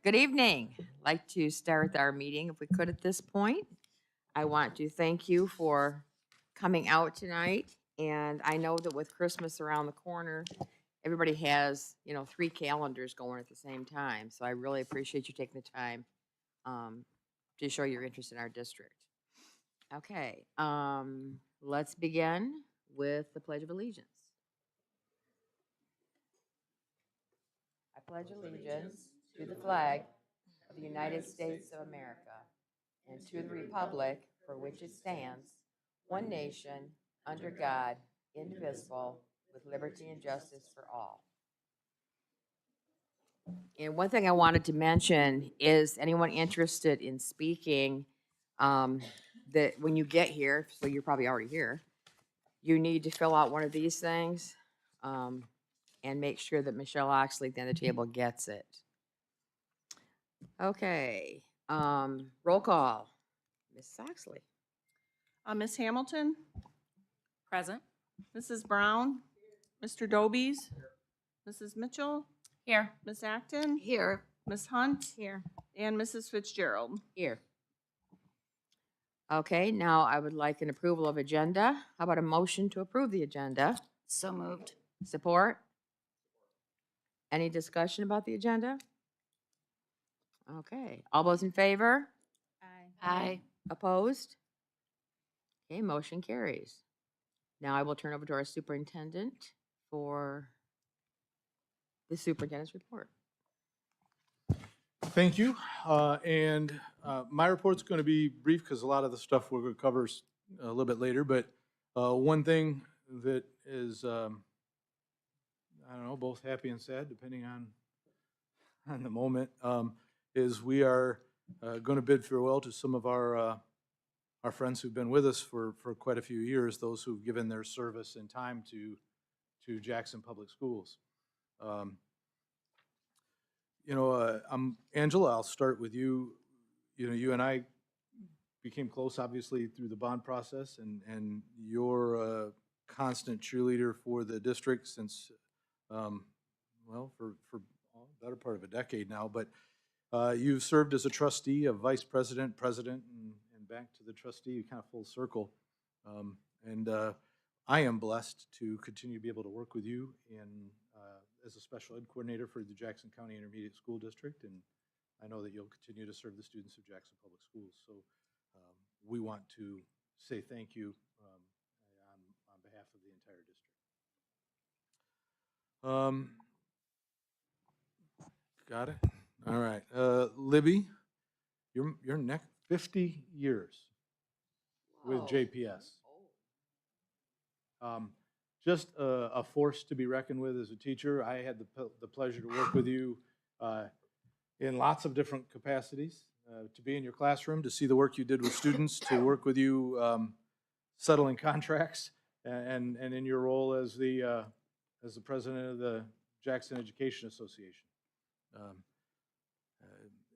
Good evening. I'd like to start our meeting if we could at this point. I want to thank you for coming out tonight. And I know that with Christmas around the corner, everybody has, three calendars going at the same time. So I really appreciate you taking the time to show your interest in our district. Okay, let's begin with the Pledge of Allegiance. I pledge allegiance to the flag of the United States of America and to the republic for which it stands, one nation, under God, indivisible, with liberty and justice for all. And one thing I wanted to mention is anyone interested in speaking, that when you get here, so you're probably already here, you need to fill out one of these things and make sure that Michelle Oxley at the end of the table gets it. Okay, roll call. Ms. Oxley. Ms. Hamilton, Present. Mrs. Brown, Mr. Dobies, Mrs. Mitchell, Here. Ms. Acton, Here. Ms. Hunt, Here. and Mrs. Fitzgerald. Here. Okay, now I would like an approval of agenda. How about a motion to approve the agenda? So moved. Support? Any discussion about the agenda? Okay, all those in favor? Aye. Opposed? Okay, motion carries. Now I will turn over to our superintendent for the superintendent's report. Thank you. My report's going to be brief because a lot of the stuff we're going to cover a little bit later. But one thing that is, I don't know, both happy and sad, depending on the moment, is we are going to bid farewell to some of our friends who've been with us for quite a few years, those who've given their service and time to Jackson Public Schools. Angela, I'll start with you. You and I became close, obviously, through the bond process, and you're a constant cheerleader for the district since, for a better part of a decade now. But you've served as a trustee, a vice president, president, and back to the trustee, kind of full circle. I am blessed to continue to be able to work with you as a special ed coordinator for the Jackson County Intermediate School District, and I know that you'll continue to serve the students of Jackson Public Schools. So we want to say thank you on behalf of the entire district. Got it? All right. Libby, you're next 50 years with JPS. Just a force to be reckoned with as a teacher. I had the pleasure to work with you in lots of different capacities, to be in your classroom, to see the work you did with students, to work with you settling contracts, and in your role as the president of the Jackson Education Association.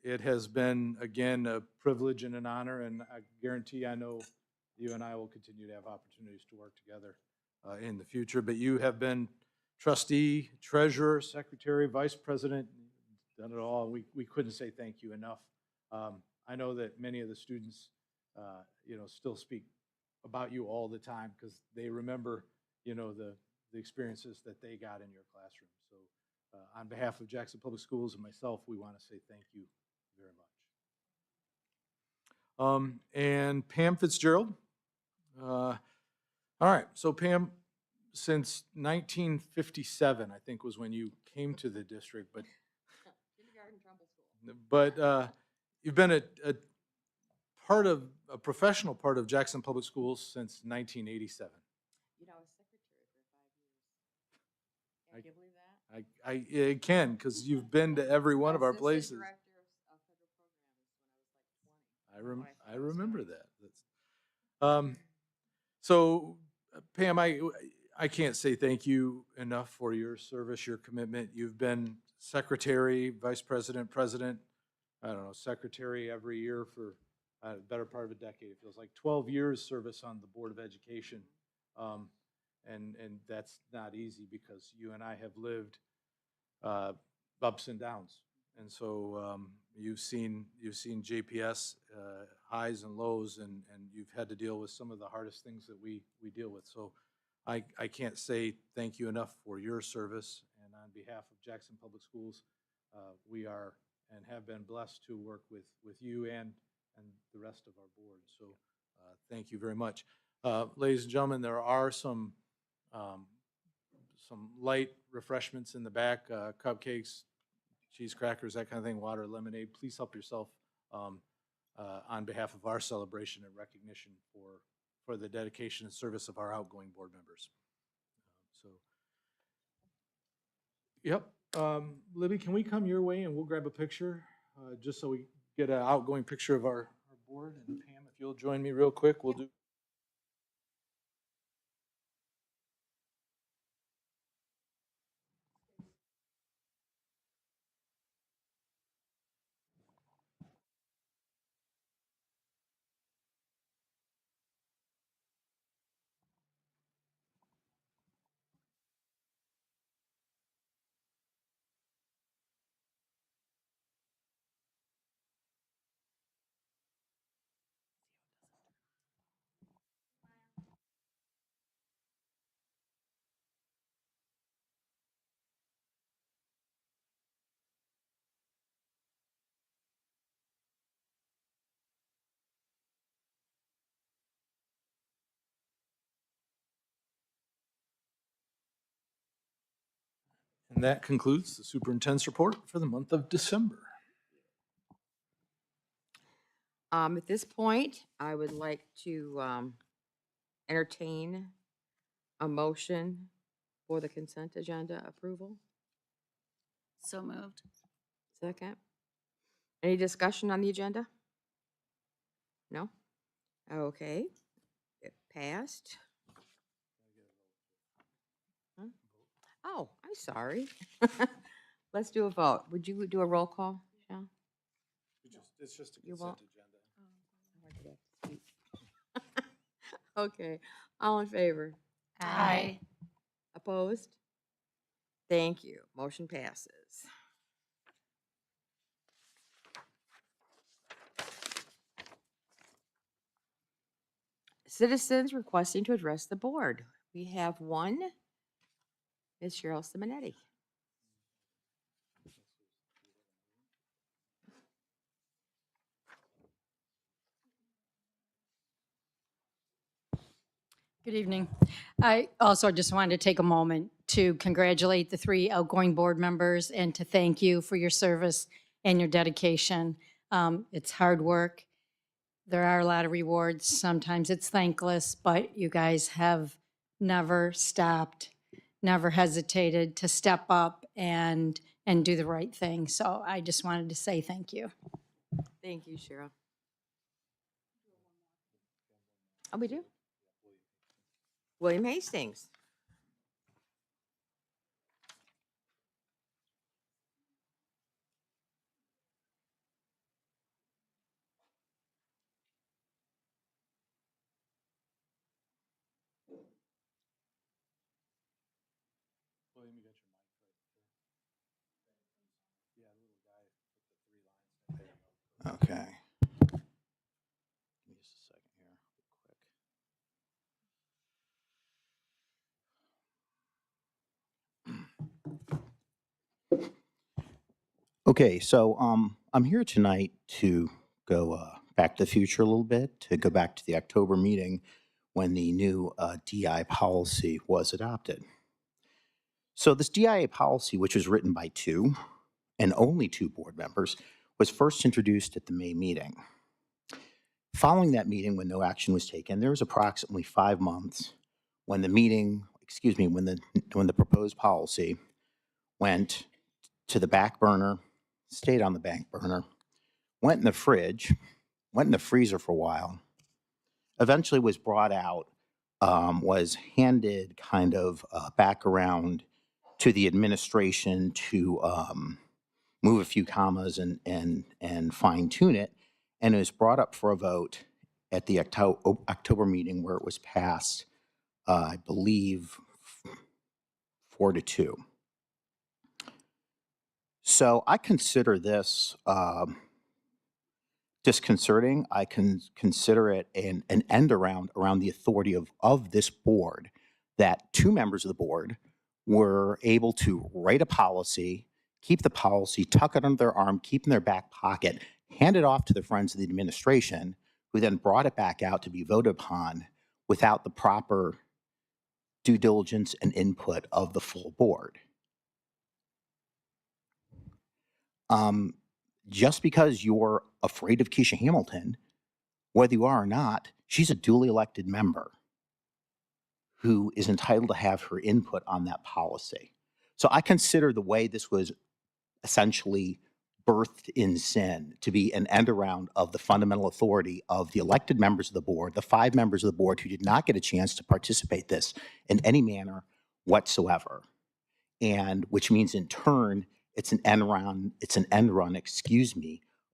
It has been, again, a privilege and an honor, and I guarantee I know you and I will continue to have opportunities to work together in the future. But you have been trustee, treasurer, secretary, vice president, done it all. We couldn't say thank you enough. I know that many of the students, still speak about you all the time because they remember, the experiences that they got in your classroom. So on behalf of Jackson Public Schools and myself, we want to say thank you very much. And Pam Fitzgerald. All right, so Pam, since 1957, I think was when you came to the district, but you've been a professional part of Jackson Public Schools since 1987. I was secretary for 5 years. Can you believe that? I can, because you've been to every one of our places. Director of federal programs when I was like 20. I remember that. So, Pam, I can't say thank you enough for your service, your commitment. You've been secretary, vice president, president, secretary every year for the better part of a decade. It feels like 12 years service on the Board of Education. And that's not easy because you and I have lived ups and downs. And so You've seen JPS highs and lows, and you've had to deal with some of the hardest things that we deal with. So I can't say thank you enough for your service. And on behalf of Jackson Public Schools, we are and have been blessed to work with you and the rest of our board. So thank you very much. Ladies and gentlemen, there are some light refreshments in the back, cupcakes, cheese crackers, that kind of thing, water, lemonade. Please help yourself on behalf of our celebration and recognition for the dedication and service of our outgoing board members. So, yep. Libby, can we come your way and we'll grab a picture just so we get an outgoing picture of our board? And Pam, if you'll join me real quick, we'll do. And that concludes the superintendent's report for the month of December. At this point, I would like to entertain a motion for the consent agenda approval. So moved. Second. Any discussion on the agenda? No? Okay. It passed. Huh? Oh, I'm sorry. Let's do a vote. Would you do a roll call, Michelle? It's just a You consent won't? agenda. Okay, all in favor? Aye. Opposed? Thank you. Motion passes. Citizens requesting to address the board. We have one, Ms. Cheryl Simonetti. Good evening. I also just wanted to take a moment to congratulate the 3 outgoing board members and to thank you for your service and your dedication. It's hard work. There are a lot of rewards. Sometimes it's thankless, but you guys have never stopped, never hesitated to step up and do the right thing. So I just wanted to say thank you. Thank you, Cheryl. Oh, we do? William Hastings. William, you got your mic right there. Yeah, the little guy with the 3 lines. Okay. Give me just a second here, quick. Okay, so I'm here tonight to go back to the future a little bit, to go back to the October meeting when the new DI policy was adopted. So this DIA policy, which was written by 2 and only 2 board members, was first introduced at the May meeting. Following that meeting, when no action was taken, there was approximately 5 months when the when the proposed policy went to the back burner, stayed on the back burner, went in the fridge, went in the freezer for a while, eventually was brought out, was handed kind of back around to the administration to move a few commas and fine tune it, and it was brought up for a vote at the October meeting where it was passed, I believe, 4-2. So I consider this disconcerting. I can consider it an end around the authority of this board, that two members of the board were able to write a policy, keep the policy, tuck it under their arm, keep it in their back pocket, hand it off to the friends of the administration, who then brought it back out to be voted upon without the proper due diligence and input of the full board. Just because you're afraid of Keisha Hamilton, whether you are or not, she's a duly elected member who is entitled to have her input on that policy. So I consider the way this was essentially birthed in sin to be an end around of the fundamental authority of the elected members of the board, the 5 members of the board who did not get a chance to participate this in any manner whatsoever. And which means in turn, it's an end run,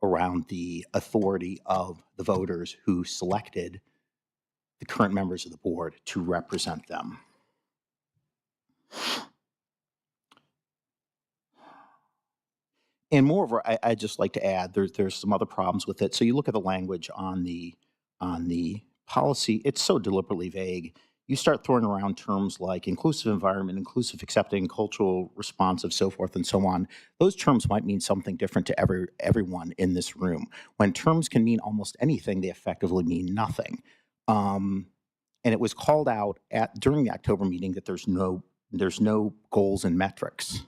around the authority of the voters who selected the current members of the board to represent them. And moreover, I'd just like to add, there's some other problems with it. So you look at the language on the policy, it's so deliberately vague. You start throwing around terms like inclusive environment, inclusive, accepting, cultural, responsive, so forth and so on. Those terms might mean something different to everyone in this room. When terms can mean almost anything, they effectively mean nothing. And it was called out during the October meeting that there's no goals and metrics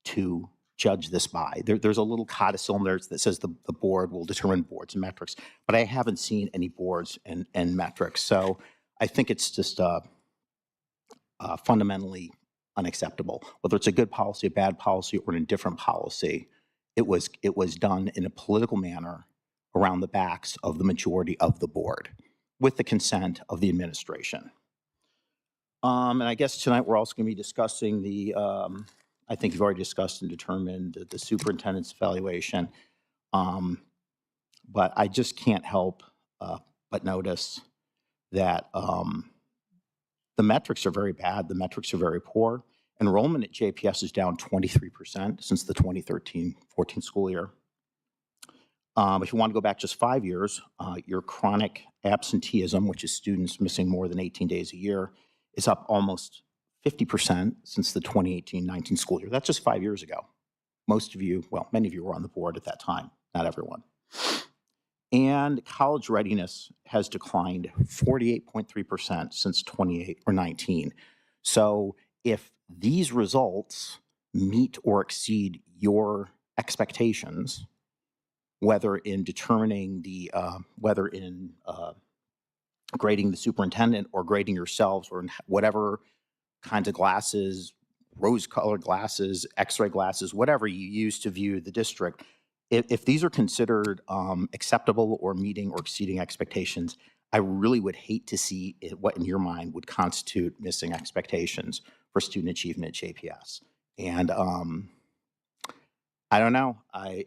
to judge this by. There's a little codicil in there that says the board will determine boards and metrics, but I haven't seen any boards and metrics. So I think it's just fundamentally unacceptable. Whether it's a good policy, a bad policy, or an indifferent policy, it was done in a political manner around the backs of the majority of the board with the consent of the administration. And I guess tonight we're also going to be discussing I think you've already discussed and determined the superintendent's evaluation. But I just can't help but notice that the metrics are very bad. The metrics are very poor. Enrollment at JPS is down 23% since the 2013-14 school year. If you want to go back just 5 years, your chronic absenteeism, which is students missing more than 18 days a year, is up almost 50% since the 2018-19 school year. That's just 5 years ago. Most of you, well, many of you were on the board at that time, not everyone. And college readiness has declined 48.3% since 2019. So if these results meet or exceed your expectations, whether in determining grading the superintendent or grading yourselves or in whatever kinds of glasses, rose-colored glasses, x-ray glasses, whatever you use to view the district, if these are considered acceptable or meeting or exceeding expectations, I really would hate to see what in your mind would constitute missing expectations for student achievement at JPS. And I don't know.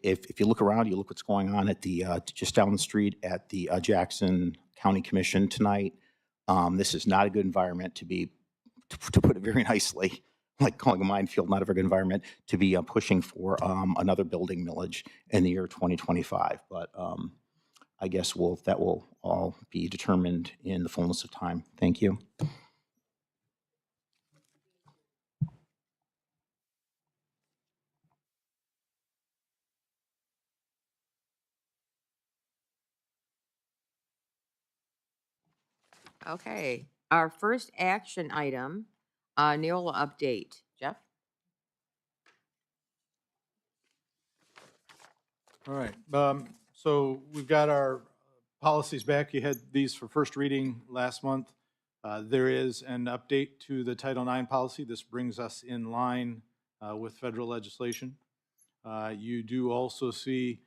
If you look around, you look what's going on at the just down the street at the Jackson County Commission tonight. This is not a good environment to put it very nicely, like calling a minefield not a very good environment, to be pushing for another building millage in the year 2025. But I guess that will all be determined in the fullness of time. Thank you. Okay, our first action item, Neola update. Jeff? All right, so we've got our policies back. You had these for first reading last month. There is an update to the Title IX policy. This brings us in line with federal legislation. You do also see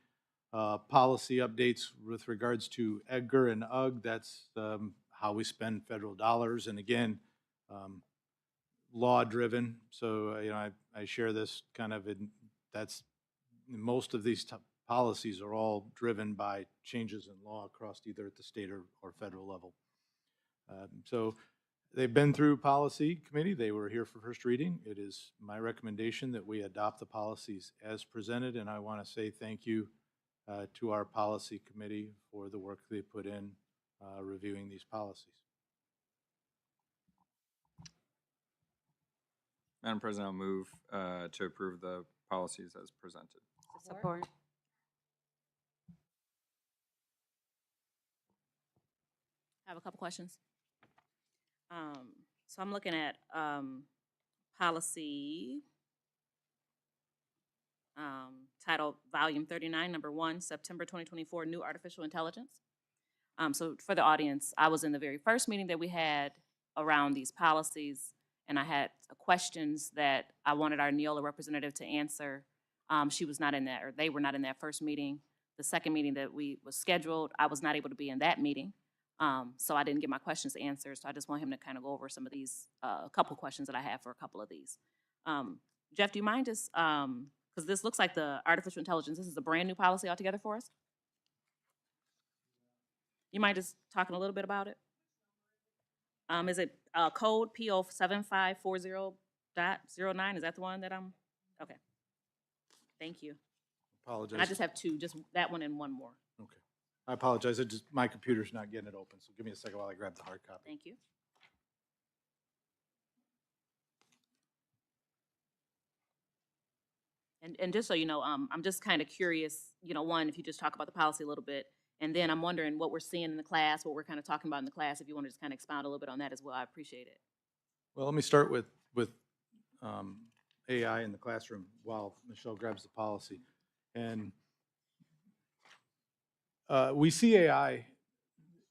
policy updates with regards to EDGAR and UGG. That's how we spend federal dollars. And again, law-driven. So, I share this kind of most of these policies are all driven by changes in law across either at the state or federal level. So they've been through policy committee. They were here for first reading. It is my recommendation that we adopt the policies as presented, and I want to say thank you to our policy committee for the work they put in reviewing these policies. Madam President, I'll move to approve the policies as presented. Support. I have a couple questions. So I'm looking at policy title Volume 39, Number 1, September 2024, New Artificial Intelligence. So for the audience, I was in the very first meeting that we had around these policies, and I had questions that I wanted our Neola representative to answer. She was not in that, or they were not in that first meeting. The second meeting that was scheduled, I was not able to be in that meeting. So I didn't get my questions answered. So I just want him to kind of go over some of these, a couple questions that I have for a couple of these. Jeff, do you mind just, because this looks like the artificial intelligence, this is a brand new policy altogether for us? You mind just talking a little bit about it? Is it code PO 7540.09? Is that the one that I'm, okay. Thank you. Apologize. And I just have two, just that one and one more. Okay. I apologize. My computer's not getting it open, so give me a second while I grab the hard copy. Thank you. And just so you know, I'm just kind of curious, one, if you just talk about the policy a little bit, and then I'm wondering what we're seeing in the class, what we're kind of talking about in the class. If you want to just kind of expound a little bit on that as well, I appreciate it. Well, let me start with AI in the classroom while Michelle grabs the policy. And we see AI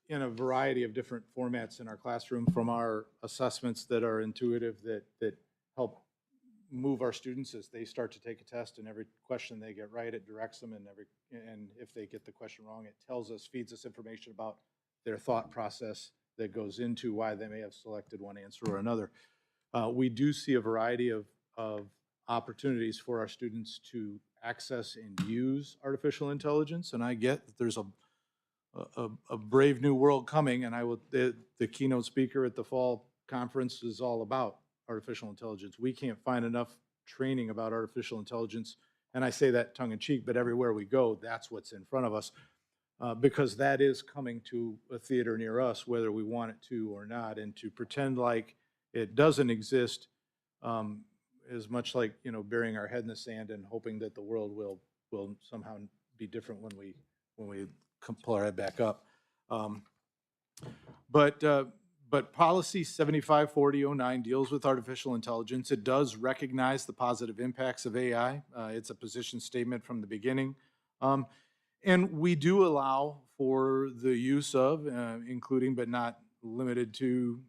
in a variety of different formats in our classroom, from our assessments that are intuitive, that help move our students as they start to take a test, and every question they get right, it directs them, and if they get the question wrong, it tells us, feeds us information about their thought process that goes into why they may have selected one answer or another. We do see a variety of opportunities for our students to access and use artificial intelligence, and I get that there's a brave new world coming, and the keynote speaker at the fall conference is all about artificial intelligence. We can't find enough training about artificial intelligence, and I say that tongue in cheek, but everywhere we go, that's what's in front of us, because that is coming to a theater near us, whether we want it to or not. And to pretend like it doesn't exist is much like, burying our head in the sand and hoping that the world will somehow be different when we pull our head back up. But policy 754009 deals with artificial intelligence. It does recognize the positive impacts of AI. It's a position statement from the beginning. And we do allow for the use of, including but not limited to,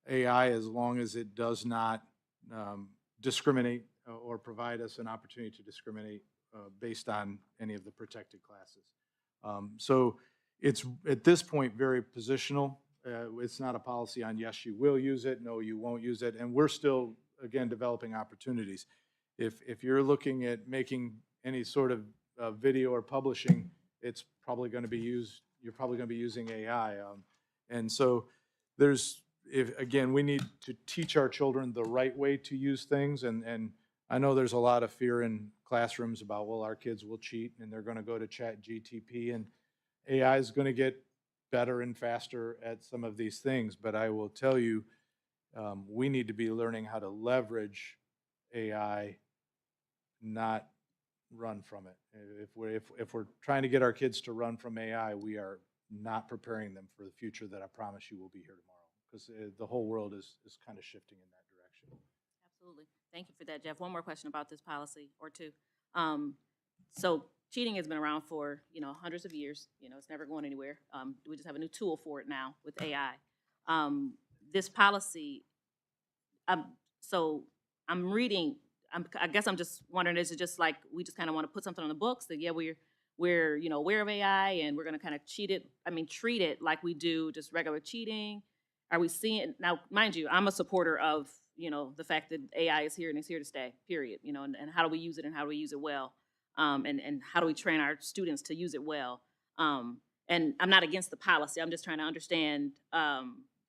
AI, as long as it does not discriminate or provide us an opportunity to discriminate based on any of the protected classes. So it's, at this point, very positional. It's not a policy on yes, you will use it, no, you won't use it, and we're still, again, developing opportunities. If you're looking at making any sort of video or publishing, it's probably going to be used, you're probably going to be using AI. And so again, we need to teach our children the right way to use things, and I know there's a lot of fear in classrooms about, well, our kids will cheat and they're going to go to ChatGPT, and AI is going to get better and faster at some of these things. But I will tell you, we need to be learning how to leverage AI, not run from it. If we're trying to get our kids to run from AI, we are not preparing them for the future that I promise you will be here tomorrow, because the whole world is kind of shifting in that direction. Absolutely. Thank you for that, Jeff. One more question about this policy, or two. So cheating has been around for, hundreds of years. It's never going anywhere. We just have a new tool for it now with AI. This policy, so I'm reading, I guess I'm just wondering, is it just like we just kind of want to put something on the books that, yeah, we're aware of AI and we're going to kind of treat it like we do just regular cheating? Are we seeing, now, mind you, I'm a supporter of, the fact that AI is here and it's here to stay, period, and how do we use it and how do we use it well? And how do we train our students to use it well? And I'm not against the policy. I'm just trying to understand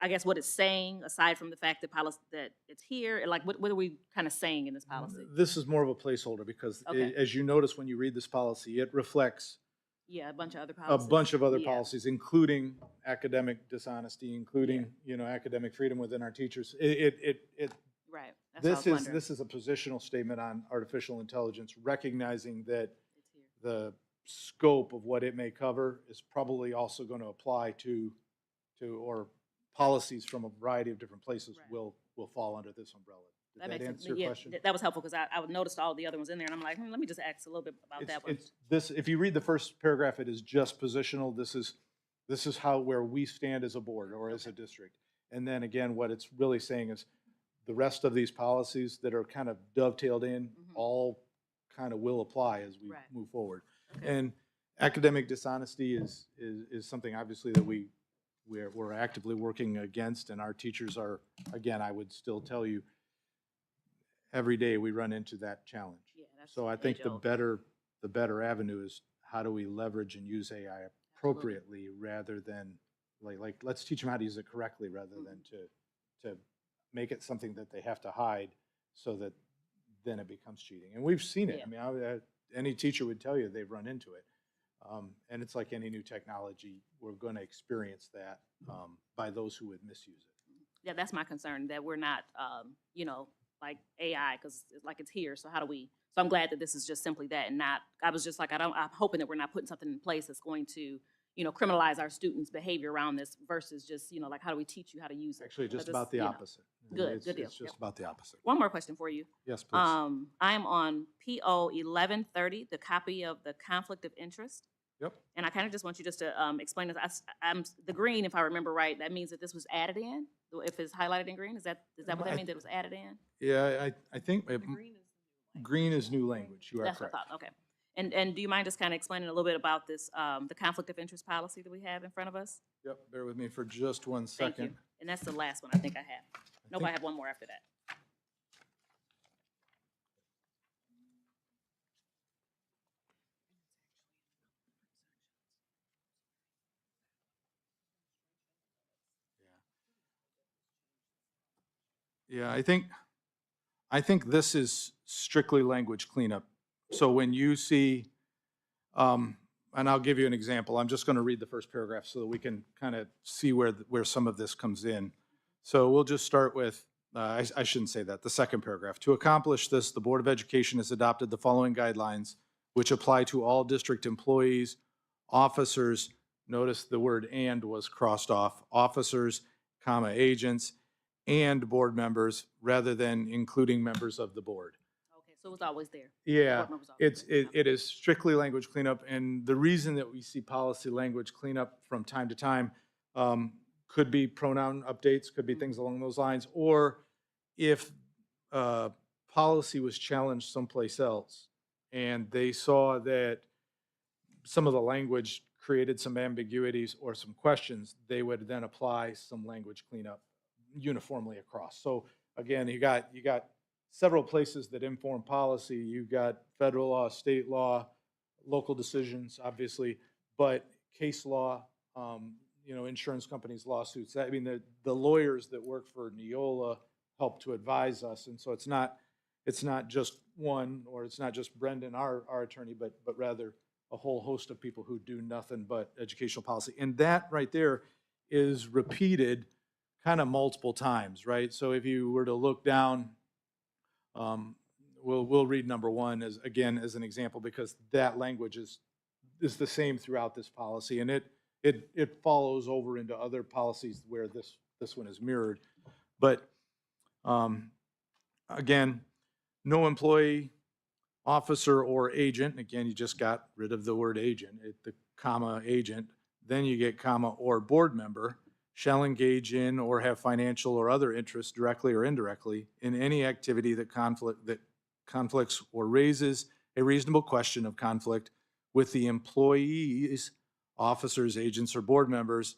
I guess, what it's saying, aside from the fact that policy, that it's here, and like, what are we kind of saying in this policy? This is more of a placeholder because Okay. as you notice when you read this policy, it reflects Yeah, a bunch of other a policies. bunch of other Yeah. policies, including academic dishonesty, including, academic freedom within our teachers. Right, that's what I was wondering. This is a positional statement on artificial intelligence, recognizing that It's here. the scope of what it may cover is probably also going to apply to, or policies from a variety of different places Right. will fall under this umbrella. Did That that makes answer sense. your Yeah, question? that was helpful, because I noticed all the other ones in there, and I'm like, let me just ask a little bit about that one. This, if you read the first paragraph, it is just positional. This is where we stand as a board or as a district. And then again, what it's really saying is the rest of these policies that are kind of dovetailed in, all kind of will apply as we Right. move forward. Okay. And academic dishonesty is something obviously that we're actively working against, and our teachers are, again, I would still tell you, every day we run into that challenge. Yeah, that's So I think the age-old. better avenue is how do we leverage and use AI appropriately rather than, like, let's teach them how to use it correctly rather than to make it something that they have to hide so that then it becomes cheating. And we've seen it. Yeah. I mean, any teacher would tell you they've run into it. And it's like any new technology, we're going to experience that by those who would misuse it. Yeah, that's my concern, that we're not, like AI, because like it's here, so how do we, so I'm glad that this is just simply that, and not, I was just like, I'm hoping that we're not putting something in place that's going to, criminalize our students' behavior around this versus just, like, how do we teach you how to use it? Actually, just Because about the it's, opposite. Good, It's- good deal. It's just Yep. about the opposite. One more question for you. Yes, please. I'm on PO 1130, the copy of the conflict of interest. Yep. And I kind of just want you just to explain this. I'm the green, if I remember right, that means that this was added in. If it's highlighted in green, is that what that means? That it was added in? Yeah, I think green is new language. You are That's what correct. I thought. Okay. And do you mind just kind of explaining a little bit about this, the conflict of interest policy that we have in front of us? Yep, bear with me for just one Thank second. you. And that's the last one I think I have. Nope, I have one more after that. Yeah, I think this is strictly language cleanup. So when you see, and I'll give you an example. I'm just going to read the first paragraph so that we can kind of see where some of this comes in. So we'll just start with, I shouldn't say that, the second paragraph. To accomplish this, the Board of Education has adopted the following guidelines, which apply to all district employees, officers, notice the word "and" was crossed off, officers, comma, agents, and board members, rather than including members of the board. Okay, so it was always there. Yeah, Board members always there. it is strictly language cleanup, and the reason that we see policy language cleanup from time to time could be pronoun updates, could be things along those lines, or if policy was challenged someplace else, and they saw that some of the language created some ambiguities or some questions, they would then apply some language cleanup uniformly across. So again, you got several places that inform policy. You've got federal law, state law, local decisions, obviously, but case law, insurance companies, lawsuits. I mean, the lawyers that work for Neola help to advise us, and so it's not just one, or it's not just Brendan, our attorney, but rather a whole host of people who do nothing but educational policy. And that right there is repeated kind of multiple times, right? So if you were to look down, we'll read number one as an example, because that language is the same throughout this policy, and it follows over into other policies where this one is mirrored. But again, no employee, officer, or agent, again, you just got rid of the word agent, the comma agent, then you get comma or board member, shall engage in or have financial or other interests directly or indirectly in any activity that conflicts or raises a reasonable question of conflict with the employees, officers, agents, or board members.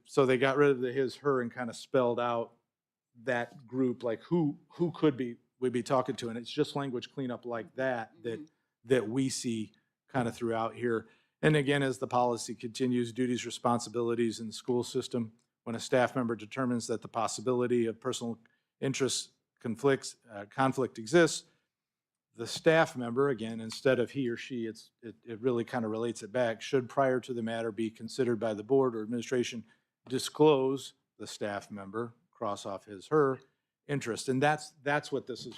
So they got rid of the his, her, and kind of spelled out that group, like who we'd be talking to, and it's just language cleanup like that we see kind of throughout here. And again, as the policy continues, duties, responsibilities in the school system, when a staff member determines that the possibility of personal interest conflict exists, the staff member, again, instead of he or she, it really kind of relates it back, should prior to the matter be considered by the board or administration, disclose the staff member, cross off his, her interest. And that's what this is.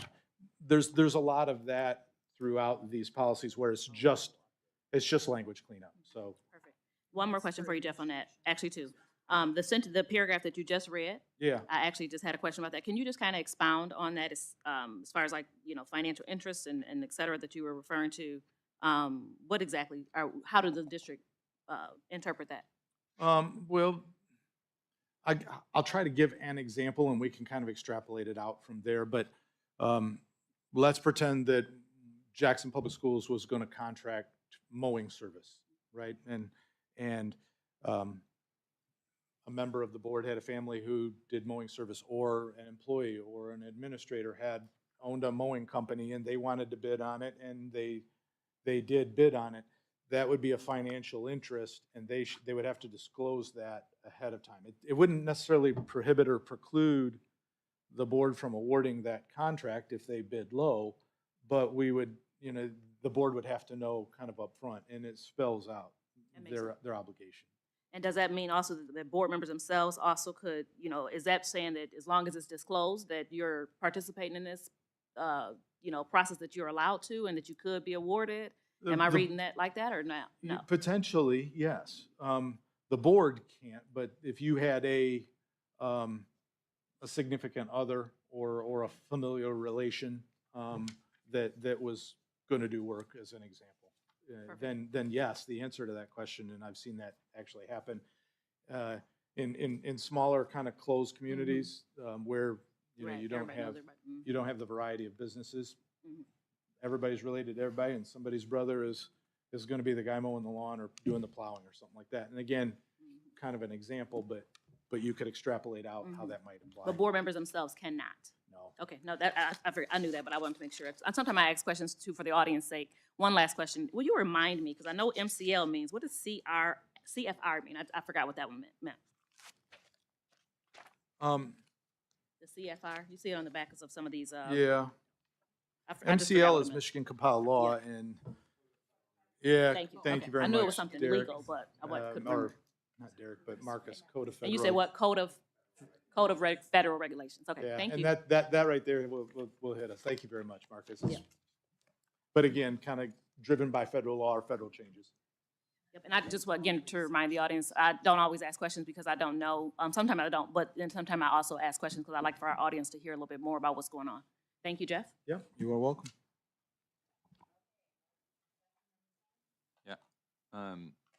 There's a lot of that throughout these policies where it's just language cleanup, so. Perfect. One more question for you, Jeff, on that, actually two. The paragraph that you just read, Yeah. I actually just had a question about that. Can you just kind of expound on that as far as like, financial interests and et cetera that you were referring to? What exactly, or how does the district interpret that? Well, I'll try to give an example and we can kind of extrapolate it out from there, but let's pretend that Jackson Public Schools was going to contract mowing service, right? And a member of the board had a family who did mowing service, or an employee or an administrator had owned a mowing company and they wanted to bid on it, and they did bid on it. That would be a financial interest, and they would have to disclose that ahead of time. It wouldn't necessarily prohibit or preclude the board from awarding that contract if they bid low, but we would, the board would have to know kind of upfront, and it spells out That makes their obligation. And does that mean also that the board members themselves also could, is that saying that as long as it's disclosed that you're participating in this, process, that you're allowed to and that you could be awarded? Am I reading that like that or not? No. Potentially, yes. The board can't, but if you had a significant other or a familiar relation that was going to do work, as an example, then yes, the answer to that question, and I've seen that actually happen in smaller kind of closed communities where Right, you don't everybody knows have everybody. the variety of businesses. Mhm. Everybody's related to everybody, and somebody's brother is going to be the guy mowing the lawn or doing the plowing or something like that. And again, kind of an example, but you could extrapolate out how that might apply. But board members themselves cannot. No. Okay, no, that, I knew that, but I wanted to make sure. Sometimes I ask questions too for the audience sake. One last question. Will you remind me, because I know MCL means, what does CFR mean? I forgot what that one meant. The CFR, you see it on the backs of some of these. Yeah. I just forgot MCL what is it meant. Michigan Compiled Law, and yeah, Thank you. thank Okay. you very I much. knew it was something Derek. legal, but I couldn't Or remember. not Derek, but Marcus, Code of Federal. And you said what, Code of Federal Regulations. Okay, Yeah, thank and you. that right there will hit us. Thank you very much, Marcus. Yeah. But again, kind of driven by federal law or federal changes. Yep, and I just want, again, to remind the audience, I don't always ask questions because I don't know. Sometimes I don't, but then sometimes I also ask questions because I like for our audience to hear a little bit more about what's going on. Thank you, Jeff. Yeah, you are welcome.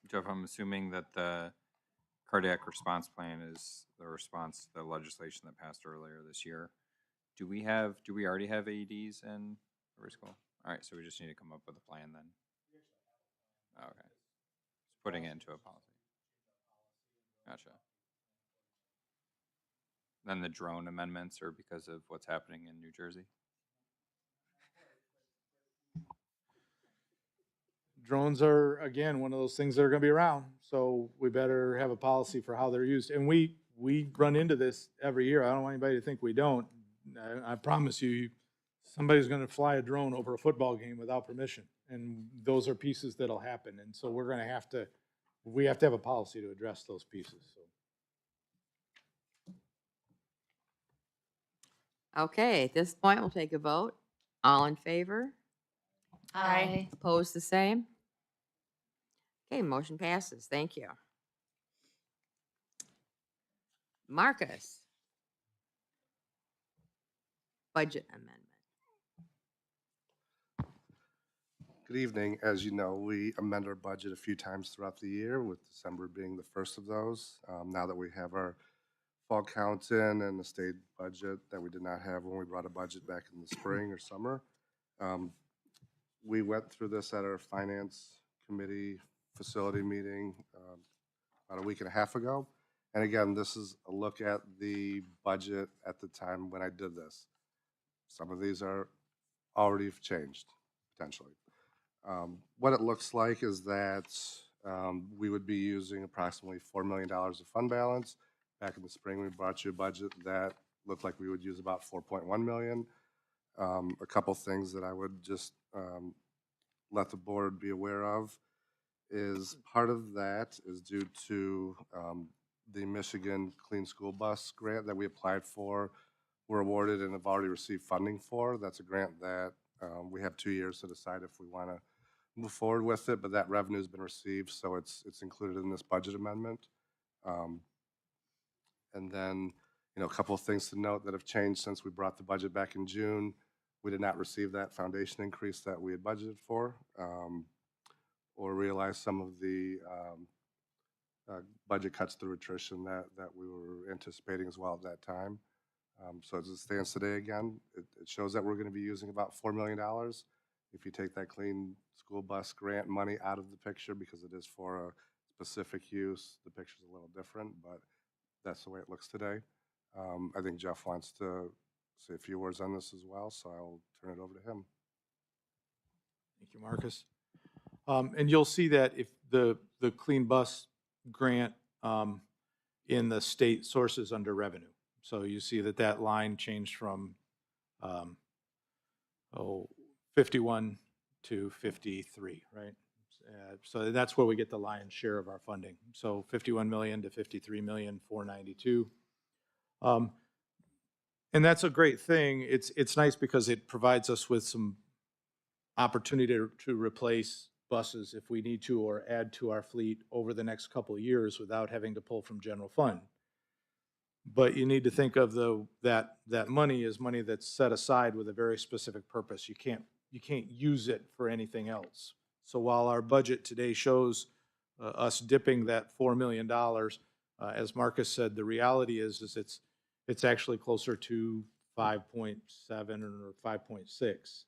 Jeff, I'm assuming that the cardiac response plan is the response to the legislation that passed earlier this year. Do we already have AEDs in every school? All right, so we just need to come up with a plan then. Okay. Just putting it into a policy. Gotcha. Then the drone amendments are because of what's happening in New Jersey? Drones are, again, one of those things that are going to be around, so we better have a policy for how they're used. And we run into this every year. I don't want anybody to think we don't. I promise you, somebody's going to fly a drone over a football game without permission, and those are pieces that'll happen. And so we have to have a policy to address those pieces. So. Okay, at this point, we'll take a vote. All in favor? Aye. Opposed, the same? Okay, motion passes. Thank you. Marcus. Budget amendment. Good evening. As you know, we amend our budget a few times throughout the year, with December being the first of those. Now that we have our fall counts in and the state budget that we did not have when we brought a budget back in the spring or summer, we went through this at our finance committee facility meeting about a week and a half ago. And again, this is a look at the budget at the time when I did this. Some of these are already changed, potentially. What it looks like is that we would be using approximately $4 million of fund balance back in the spring, we brought you a budget that looked like we would use about 4.1 million. A couple things that I would just let the board be aware of is part of that is due to the Michigan Clean School Bus grant that we applied for, were awarded and have already received funding for. That's a grant that we have 2 years to decide if we want to move forward with it, but that revenue's been received, so it's included in this budget amendment. And then, a couple of things to note that have changed since we brought the budget back in June. We did not receive that foundation increase that we had budgeted for, or realize some of the budget cuts through attrition that we were anticipating as well at that time. So as it stands today, again, it shows that we're going to be using about $4 million. If you take that clean school bus grant money out of the picture, because it is for a specific use, the picture's a little different, but that's the way it looks today. I think Jeff wants to say a few words on this as well, so I'll turn it over to him. Thank you, Marcus. And you'll see that if the clean bus grant in the state sources under revenue. So you see that line changed from 51 to 53, right? So that's where we get the lion's share of our funding. So 51 million to 53,492,000. And that's a great thing. It's nice because it provides us with some opportunity to replace buses if we need to, or add to our fleet over the next couple of years without having to pull from general fund. But you need to think of that money as money that's set aside with a very specific purpose. You can't use it for anything else. So while our budget today shows us dipping that $4 million, as Marcus said, the reality is it's actually closer to 5.7 or 5.6.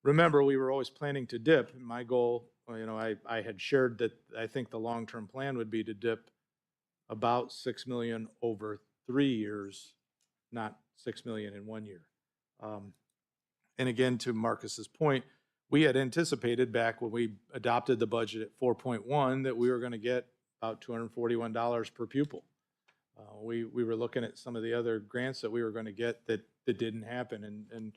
Remember, we were always planning to dip. My goal, I had shared that I think the long-term plan would be to dip about 6 million over 3 years, not 6 million in 1 year. And again, to Marcus's point, we had anticipated back when we adopted the budget at 4.1 that we were going to get about $241 per pupil. We were looking at some of the other grants that we were going to get that didn't happen, and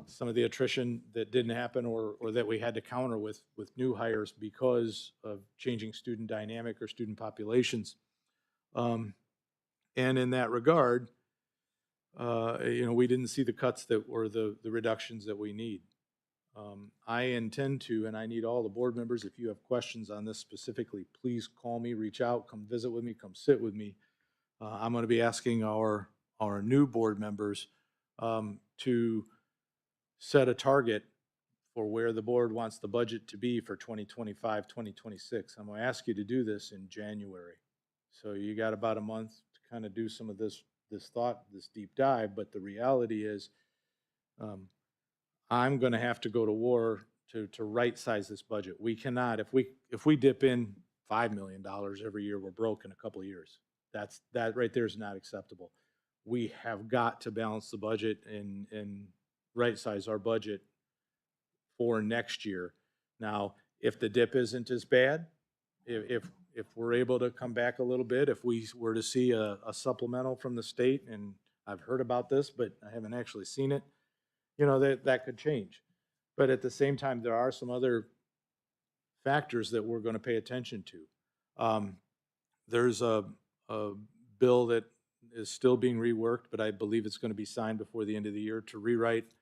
some of the attrition that didn't happen or that we had to counter with new hires because of changing student dynamic or student populations. And in that regard, we didn't see the cuts that were the reductions that we need. I intend to, and I need all the board members, if you have questions on this specifically, please call me, reach out, come visit with me, come sit with me. I'm going to be asking our new board members to set a target for where the board wants the budget to be for 2025, 2026. I'm going to ask you to do this in January. So you got about a month to kind of do some of this thought, this deep dive, but the reality is I'm going to have to go to war to right size this budget. We cannot, if we dip in $5 million every year, we're broke in a couple of years. That right there is not acceptable. We have got to balance the budget and right size our budget for next year. Now, if the dip isn't as bad, if we're able to come back a little bit, if we were to see a supplemental from the state, and I've heard about this, but I haven't actually seen it, that could change. But at the same time, there are some other factors that we're going to pay attention to. There's a bill that is still being reworked, but I believe it's going to be signed before the end of the year to rewrite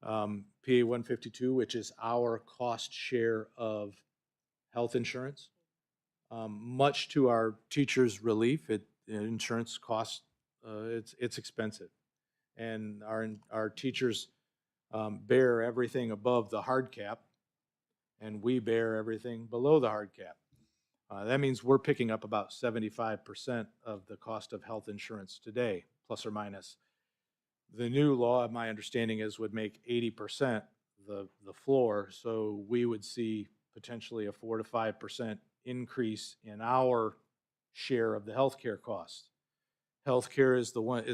PA 152, which is our cost share of health insurance. Much to our teachers' relief, insurance costs, it's expensive. And our teachers bear everything above the hard cap, and we bear everything below the hard cap. That means we're picking up about 75% of the cost of health insurance today, plus or minus. The new law, my understanding is, would make 80% the floor, so we would see potentially a 4 to 5% increase in our share of the healthcare costs. Healthcare is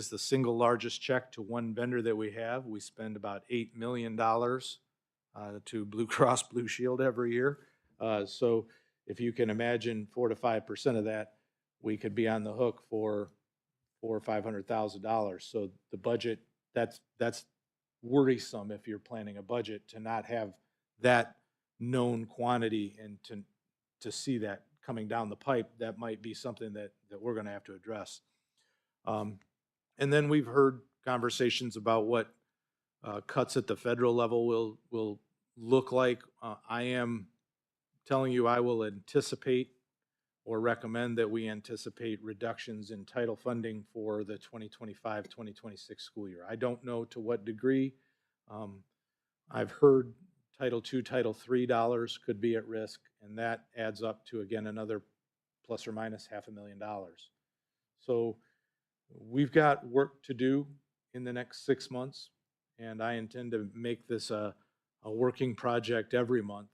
the single largest check to one vendor that we have. We spend about $8 million to Blue Cross Blue Shield every year. So if you can imagine 4 to 5% of that, we could be on the hook for $400,000 or $500,000. So the budget, that's worrisome if you're planning a budget to not have that known quantity and to see that coming down the pipe. That might be something that we're going to have to address. And then we've heard conversations about what cuts at the federal level will look like. I am telling you, I will anticipate or recommend that we anticipate reductions in title funding for the 2025-2026 school year. I don't know to what degree. I've heard Title II, Title III dollars could be at risk, and that adds up to, again, another plus or minus $500,000. So we've got work to do in the next 6 months, and I intend to make this a working project every month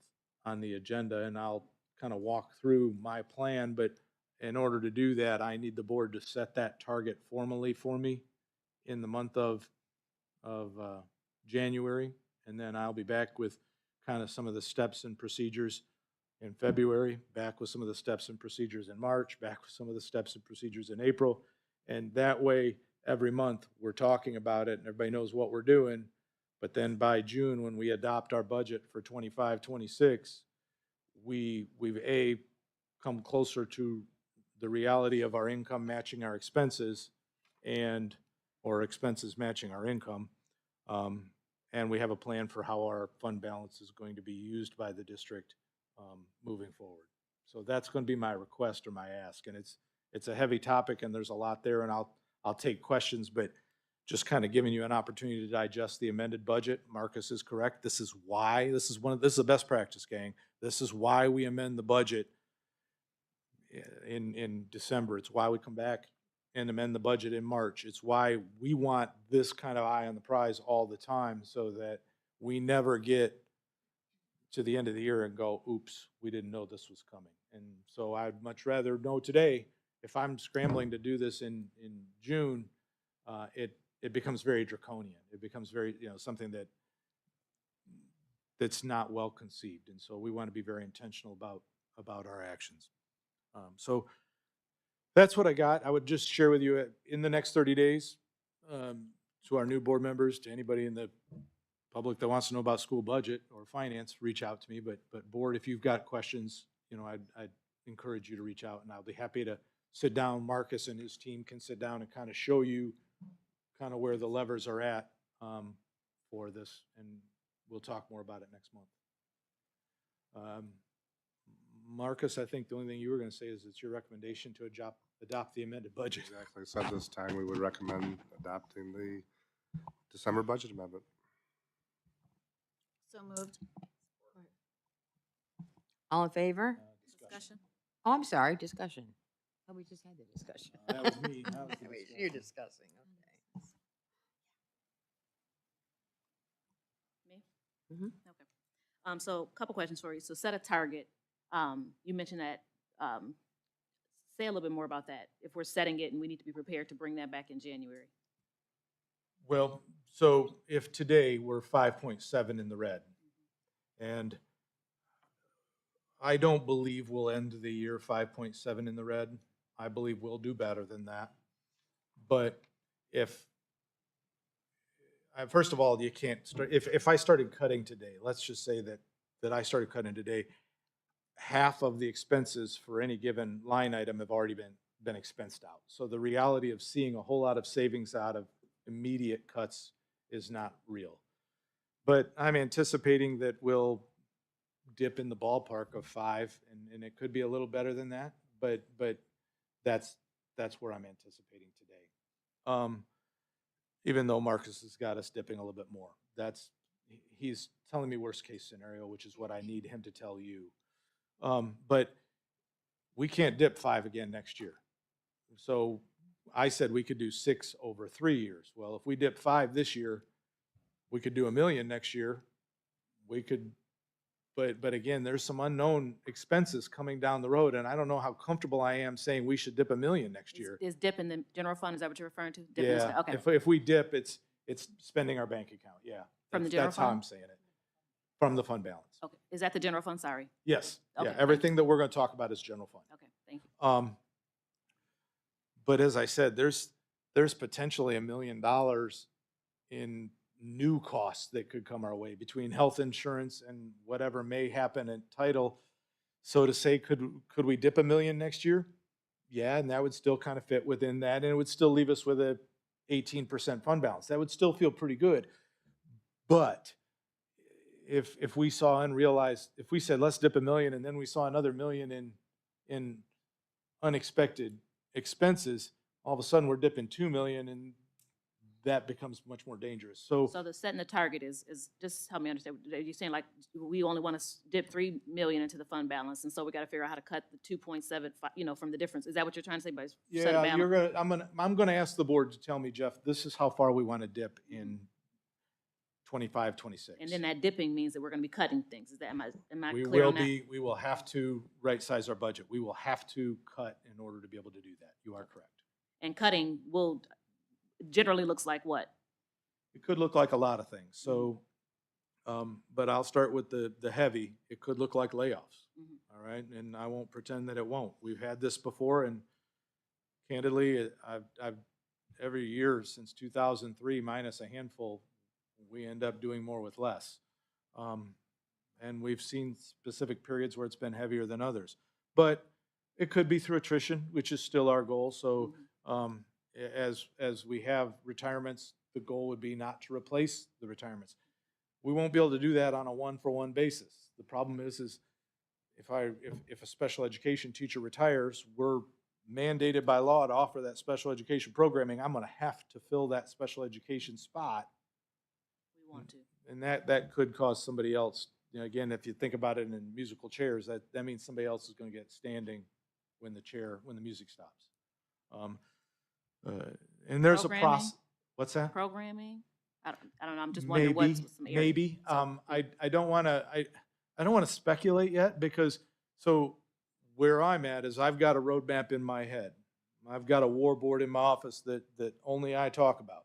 on the agenda, and I'll kind of walk through my plan. But in order to do that, I need the board to set that target formally for me in the month of January, and then I'll be back with kind of some of the steps and procedures in February, back with some of the steps and procedures in March, back with some of the steps and procedures in April. And that way, every month, we're talking about it and everybody knows what we're doing. But then by June, when we adopt our budget for 25-26, we've come closer to the reality of our income matching our expenses or expenses matching our income. And we have a plan for how our fund balance is going to be used by the district moving forward. So that's going to be my request or my ask. And it's a heavy topic and there's a lot there, and I'll take questions, but just kind of giving you an opportunity to digest the amended budget. Marcus is correct. This is the best practice, gang. This is why we amend the budget in December. It's why we come back and amend the budget in March. It's why we want this kind of eye on the prize all the time, so that we never get to the end of the year and go, oops, we didn't know this was coming. And so I'd much rather know today. If I'm scrambling to do this in June, it becomes very draconian. It becomes very, something that's not well conceived. And so we want to be very intentional about our actions. So that's what I got. I would just share with you in the next 30 days, to our new board members, to anybody in the public that wants to know about school budget or finance, reach out to me. But board, if you've got questions, I'd encourage you to reach out, and I'll be happy to sit down. Marcus and his team can sit down and kind of show you kind of where the levers are at for this, and we'll talk more about it next month. Marcus, I think the only thing you were going to say is it's your recommendation to adopt the amended budget. Exactly. So at this time, we would recommend adopting the December budget amendment. So moved. All in favor? Discussion. Oh, I'm sorry, discussion. Oh, we just had the discussion. That was me. That was the Wait, discussion. you're discussing, okay. Me? Mhm. Okay. So a couple questions for you. So set a target. You mentioned that, say a little bit more about that. If we're setting it and we need to be prepared to bring that back in January. Well, so if today we're 5.7 in the red, and I don't believe we'll end the year 5.7 in the red. I believe we'll do better than that. But first of all, you can't start, if I started cutting today, let's just say that I started cutting today, half of the expenses for any given line item have already been expensed out. So the reality of seeing a whole lot of savings out of immediate cuts is not real. But I'm anticipating that we'll dip in the ballpark of 5, and it could be a little better than that, but that's where I'm anticipating today. Even though Marcus has got us dipping a little bit more. He's telling me worst case scenario, which is what I need him to tell you. But we can't dip 5 again next year. So I said we could do 6 over 3 years. Well, if we dip 5 this year, we could do $1 million next year. We could, but again, there's some unknown expenses coming down the road, and I don't know how comfortable I am saying we should dip $1 million next year. Is dip in the general fund, is that what you're referring to? Dip in the- Yeah, Okay. if we dip, it's spending our bank account, yeah. From the That's- general That's how fund? I'm saying it, from the fund balance. Okay. Is that the general fund? Sorry. Yes, Okay, yeah, thank everything that we're gonna talk about is general fund. Okay, thank you. But as I said, there's potentially $1 million in new costs that could come our way between health insurance and whatever may happen in title. So to say, could we dip $1 million next year? Yeah, and that would still kind of fit within that, and it would still leave us with a 18% fund balance. That would still feel pretty good. But if we saw and realized, if we said, let's dip $1 million, and then we saw another $1 million in unexpected expenses, all of a sudden we're dipping $2 million, and that becomes much more dangerous. So So the setting the target is just help me understand. Are you saying like we only want to dip 3 million into the fund balance, and so we got to figure out how to cut the 2.75, from the difference? Is that what you're trying to say by set a yeah, balance? I'm gonna ask the board to tell me, Jeff, this is how far we want to dip in 25, 26. And then that dipping means that we're going to be cutting things. Is that am I We clear will on that? we will have to right-size our budget. We will have to cut in order to be able to do that. You are correct. And cutting will generally looks like what? It could look like a lot of things. So, but I'll start with the heavy. It could look like layoffs. Mhm. All right, and I won't pretend that it won't. We've had this before, and candidly, I've every year since 2003, minus a handful, we end up doing more with less. And we've seen specific periods where it's been heavier than others. But it could be through attrition, which is still our goal. So as we have retirements, the goal would be not to replace the retirements. We won't be able to do that on a one-for-one basis. The problem is if a special education teacher retires, we're mandated by law to offer that special education programming. I'm going to have to fill that special education spot, We want to. and that could cause somebody else. Again, if you think about it in musical chairs, that means somebody else is going to get standing when the music stops. And there's a Programming? process. What's that? Programming? I don't know. I'm just wondering what's some areas. Maybe. I don't want to speculate yet, because so where I'm at is I've got a roadmap in my head. I've got a war board in my office that only I talk about.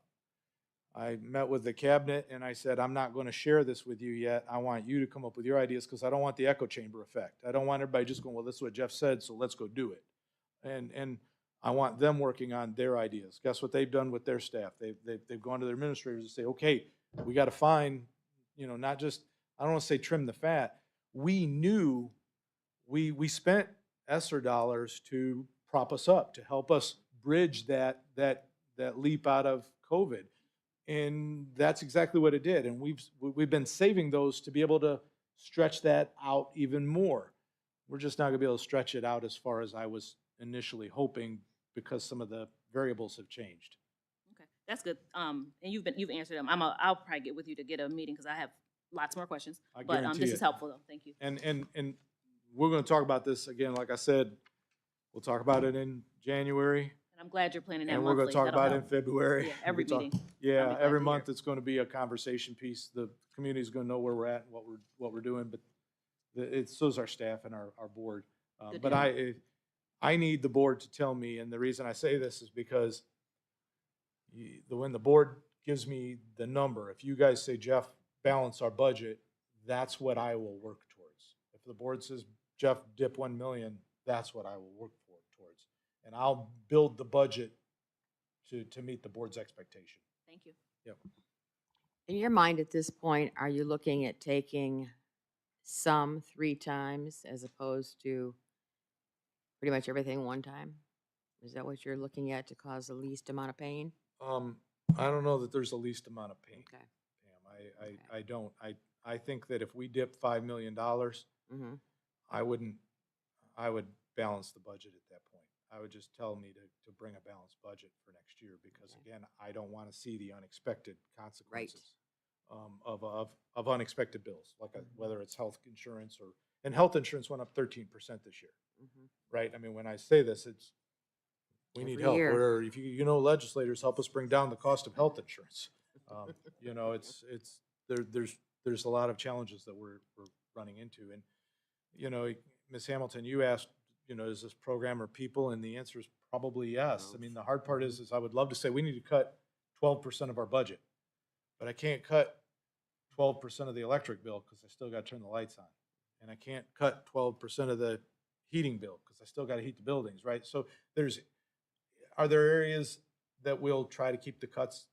I met with the cabinet and I said, I'm not going to share this with you yet. I want you to come up with your ideas, because I don't want the echo chamber effect. I don't want everybody just going, well, this is what Jeff said, so let's go do it. And I want them working on their ideas. Guess what they've done with their staff? They've gone to their administrators and say, okay, we got to find, not just, I don't want to say trim the fat. We knew we spent ESSER dollars to prop us up, to help us bridge that leap out of COVID. And that's exactly what it did. And we've been saving those to be able to stretch that out even more. We're just not going to be able to stretch it out as far as I was initially hoping, because some of the variables have changed. Okay, that's good. And you've answered them. I'll probably get with you to get a meeting, because I have lots more questions. I But guarantee this it. is helpful though. Thank you. And we're going to talk about this again. Like I said, we'll talk about it in January, And I'm glad you're planning that and we're monthly. going to talk That'll about it in help. February. Yeah, every We'll talk- meeting. I'll Yeah, be glad every to month hear. it's going to be a conversation piece. The community's going to know where we're at and what we're doing, but so is our staff and our board. Good But to know. I need the board to tell me, and the reason I say this is because when the board gives me the number, if you guys say, Jeff, balance our budget, that's what I will work towards. If the board says, Jeff, dip 1 million, that's what I will work towards. And I'll build the budget to meet the board's expectation. Thank you. Yep. In your mind at this point, are you looking at taking some 3 times as opposed to pretty much everything one time? Is that what you're looking at to cause the least amount of pain? I don't know that there's the least amount of pain, Okay. Pam. Okay. I don't. I think that if we dip $5 million, Mm-hmm. I would balance the budget at that point. I would just tell me to bring a balanced budget for next year, because Okay. again, I don't want to see the unexpected consequences of unexpected bills, like whether it's health insurance and health insurance went up 13% this year, Mm-hmm. right? I mean, when I say this, we need Every help. year. Or if legislators help us bring down the cost of health insurance. There's a lot of challenges that we're running into. And, Ms. Hamilton, you asked, is this program or people? And the answer is probably yes. I mean, the hard part is I would love to say we need to cut 12% of our budget, but I can't cut 12% of the electric bill because I still got to turn the lights on. And I can't cut 12% of the heating bill because I still got to heat the buildings, right? So are there areas that we'll try to keep the cuts,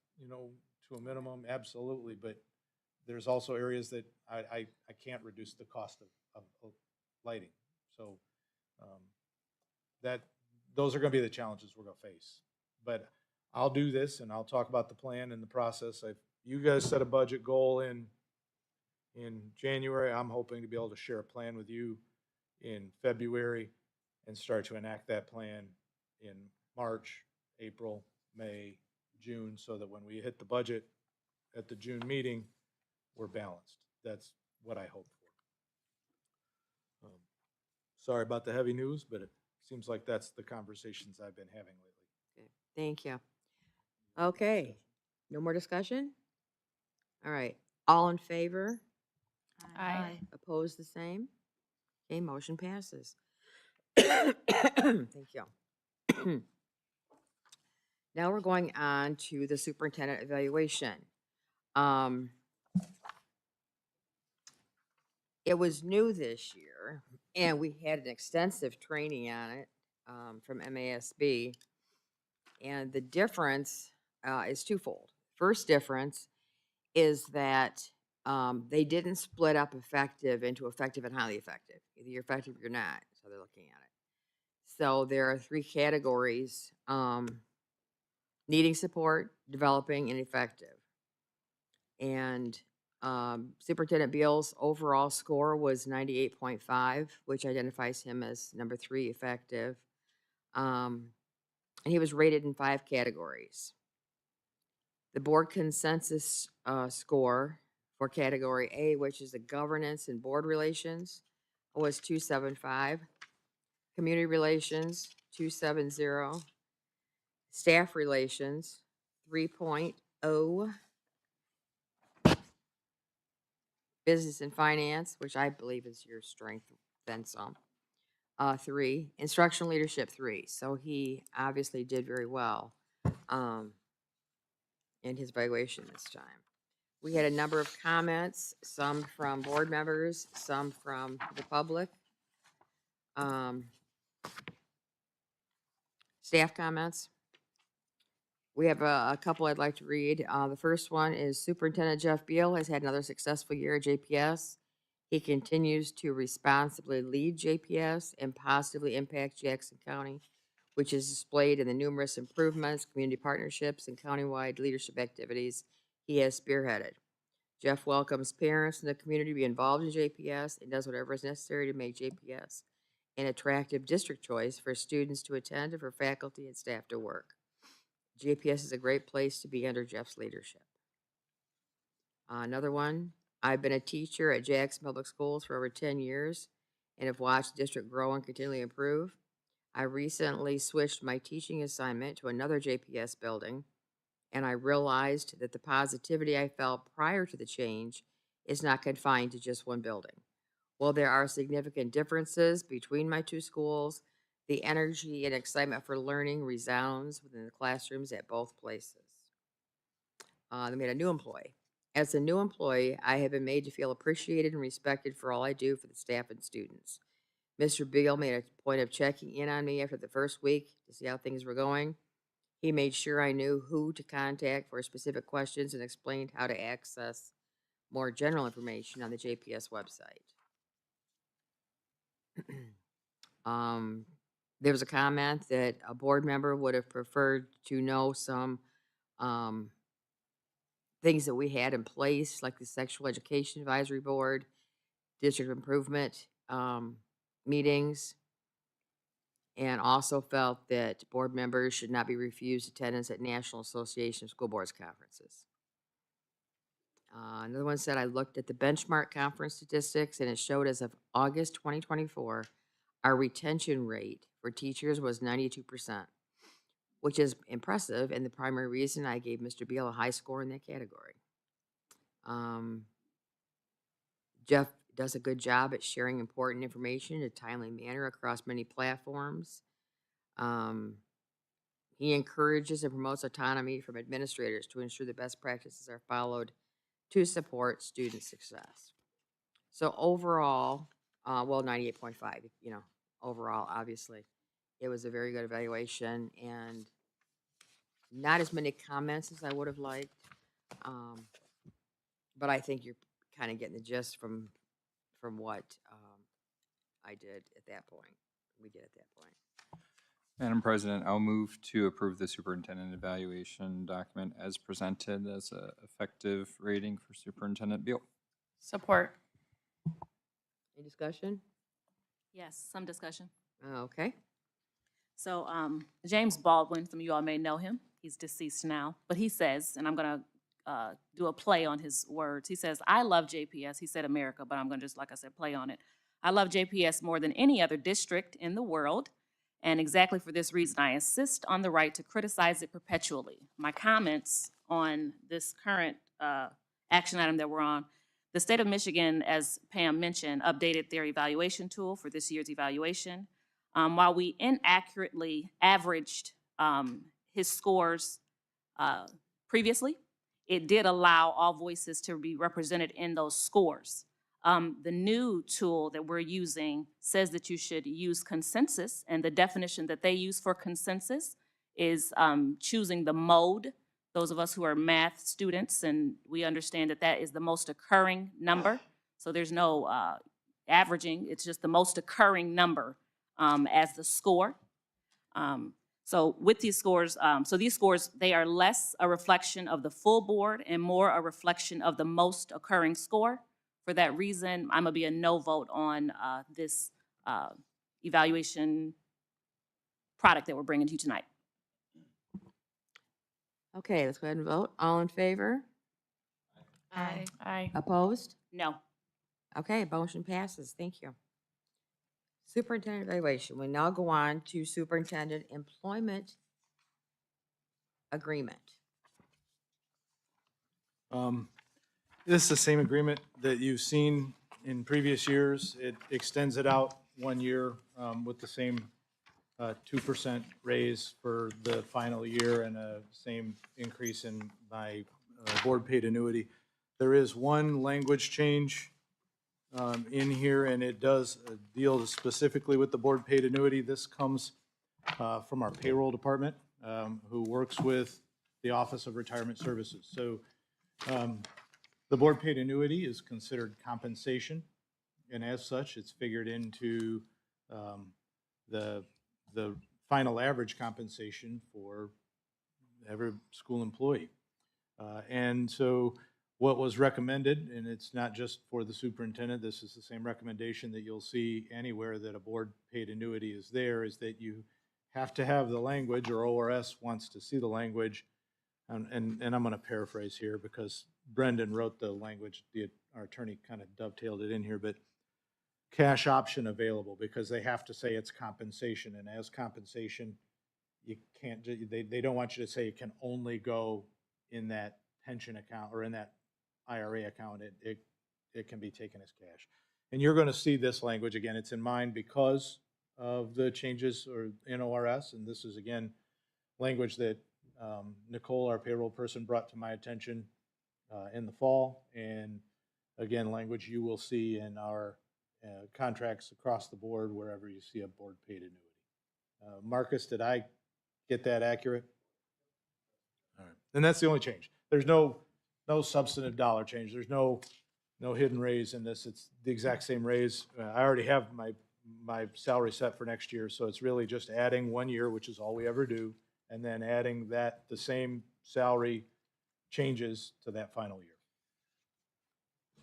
to a minimum? Absolutely, but there's also areas that I can't reduce the cost of lighting. So, those are gonna be the challenges we're gonna face. But I'll do this and I'll talk about the plan and the process. You guys set a budget goal in January. I'm hoping to be able to share a plan with you in February and start to enact that plan in March, April, May, June, so that when we hit the budget at the June meeting, we're balanced. That's what I hope for. Sorry about the heavy news, but it seems like that's the conversations I've been having lately. Okay, thank you. Okay, no more discussion? All right, all in favor? Aye. Opposed, the same? Okay, motion passes. Thank you. Now we're going on to the superintendent evaluation. It was new this year, and we had an extensive training on it from MASB. And the difference is twofold. First difference is that they didn't split up effective into effective and highly effective. Either you're effective or you're not. So they're looking at it. So there are 3 categories: needing support, developing, and effective. And Superintendent Beal's overall score was 98.5, which identifies him as number 3 effective. And he was rated in 5 categories. The board consensus score for category A, which is the governance and board relations, was 275. Community relations, 270. Staff relations, 3.0. Business and finance, which I believe is your strength, then some, 3. Instructional leadership, 3. So he obviously did very well in his evaluation this time. We had a number of comments, some from board members, some from the public. Staff comments. We have a couple I'd like to read. The first one is Superintendent Jeff Beal has had another successful year at JPS. He continues to responsibly lead JPS and positively impact Jackson County, which is displayed in the numerous improvements, community partnerships, and countywide leadership activities he has spearheaded. Jeff welcomes parents in the community to be involved in JPS and does whatever is necessary to make JPS an attractive district choice for students to attend and for faculty and staff to work. JPS is a great place to be under Jeff's leadership. Another one, I've been a teacher at Jackson Public Schools for over 10 years and have watched the district grow and continually improve. I recently switched my teaching assignment to another JPS building, and I realized that the positivity I felt prior to the change is not confined to just one building. While there are significant differences between my 2 schools, the energy and excitement for learning resounds within the classrooms at both places. They made a new employee. As a new employee, I have been made to feel appreciated and respected for all I do for the staff and students. Mr. Beal made a point of checking in on me after the first week to see how things were going. He made sure I knew who to contact for specific questions and explained how to access more general information on the JPS website. There was a comment that a board member would have preferred to know some things that we had in place, like the Sexual Education Advisory Board, District Improvement meetings, and also felt that board members should not be refused attendance at National Association of School Boards conferences. Another one said, I looked at the benchmark conference statistics and it showed as of August 2024, our retention rate for teachers was 92%, which is impressive, and the primary reason I gave Mr. Beal a high score in that category. Jeff does a good job at sharing important information in a timely manner across many platforms. He encourages and promotes autonomy from administrators to ensure the best practices are followed to support student success. So overall, 98.5, overall, obviously, it was a very good evaluation, and not as many comments as I would have liked. But I think you're kind of getting the gist from what I did at that point. We did at that point. Madam President, I'll move to approve the superintendent evaluation document as presented as a effective rating for Superintendent Beal. Support. Any discussion? Yes, some discussion. Okay. So James Baldwin, some of you all may know him. He's deceased now, but he says, and I'm going to do a play on his words. He says, I love JPS. He said America, but I'm going to just, like I said, play on it. I love JPS more than any other district in the world. And exactly for this reason, I insist on the right to criticize it perpetually. My comments on this current action item that we're on, the state of Michigan, as Pam mentioned, updated their evaluation tool for this year's evaluation. While we inaccurately averaged his scores previously, it did allow all voices to be represented in those scores. The new tool that we're using says that you should use consensus, and the definition that they use for consensus is choosing the mode. Those of us who are math students, and we understand that that is the most occurring number. So there's no averaging, it's just the most occurring number as the score. So with these scores, these scores, they are less a reflection of the full board and more a reflection of the most occurring score. For that reason, I'm gonna be a no vote on this evaluation product that we're bringing to you tonight. Okay, let's go ahead and vote. All in favor? Aye. Aye. Opposed? No. Okay, motion passes. Thank you. Superintendent evaluation. We now go on to superintendent employment agreement. This is the same agreement that you've seen in previous years. It extends it out 1 year with the same 2% raise for the final year and a same increase in my board paid annuity. There is one language change in here, and it does deal specifically with the board paid annuity. This comes from our payroll department, who works with the Office of Retirement Services. So the board paid annuity is considered compensation, and as such, it's figured into the final average compensation for every school employee. And so what was recommended, and it's not just for the superintendent, this is the same recommendation that you'll see anywhere that a board paid annuity is there, is that you have to have the language, or ORS wants to see the language, and I'm going to paraphrase here because Brendan wrote the language, our attorney kind of dovetailed it in here, but cash option available, because they have to say it's compensation, and as compensation, you can't, they don't want you to say it can only go in that pension account or in that IRA account. It can be taken as cash. And you're going to see this language again. It's in mind because of the changes or in ORS, and this is again language that Nicole, our payroll person, brought to my attention in the fall, and again, language you will see in our contracts across the board wherever you see a board paid annuity. Marcus, did I get that accurate? All right, and that's the only change. There's no substantive dollar change. There's no hidden raise in this. It's the exact same raise. I already have my salary set for next year, so it's really just adding 1 year, which is all we ever do, and then adding the same salary changes to that final year.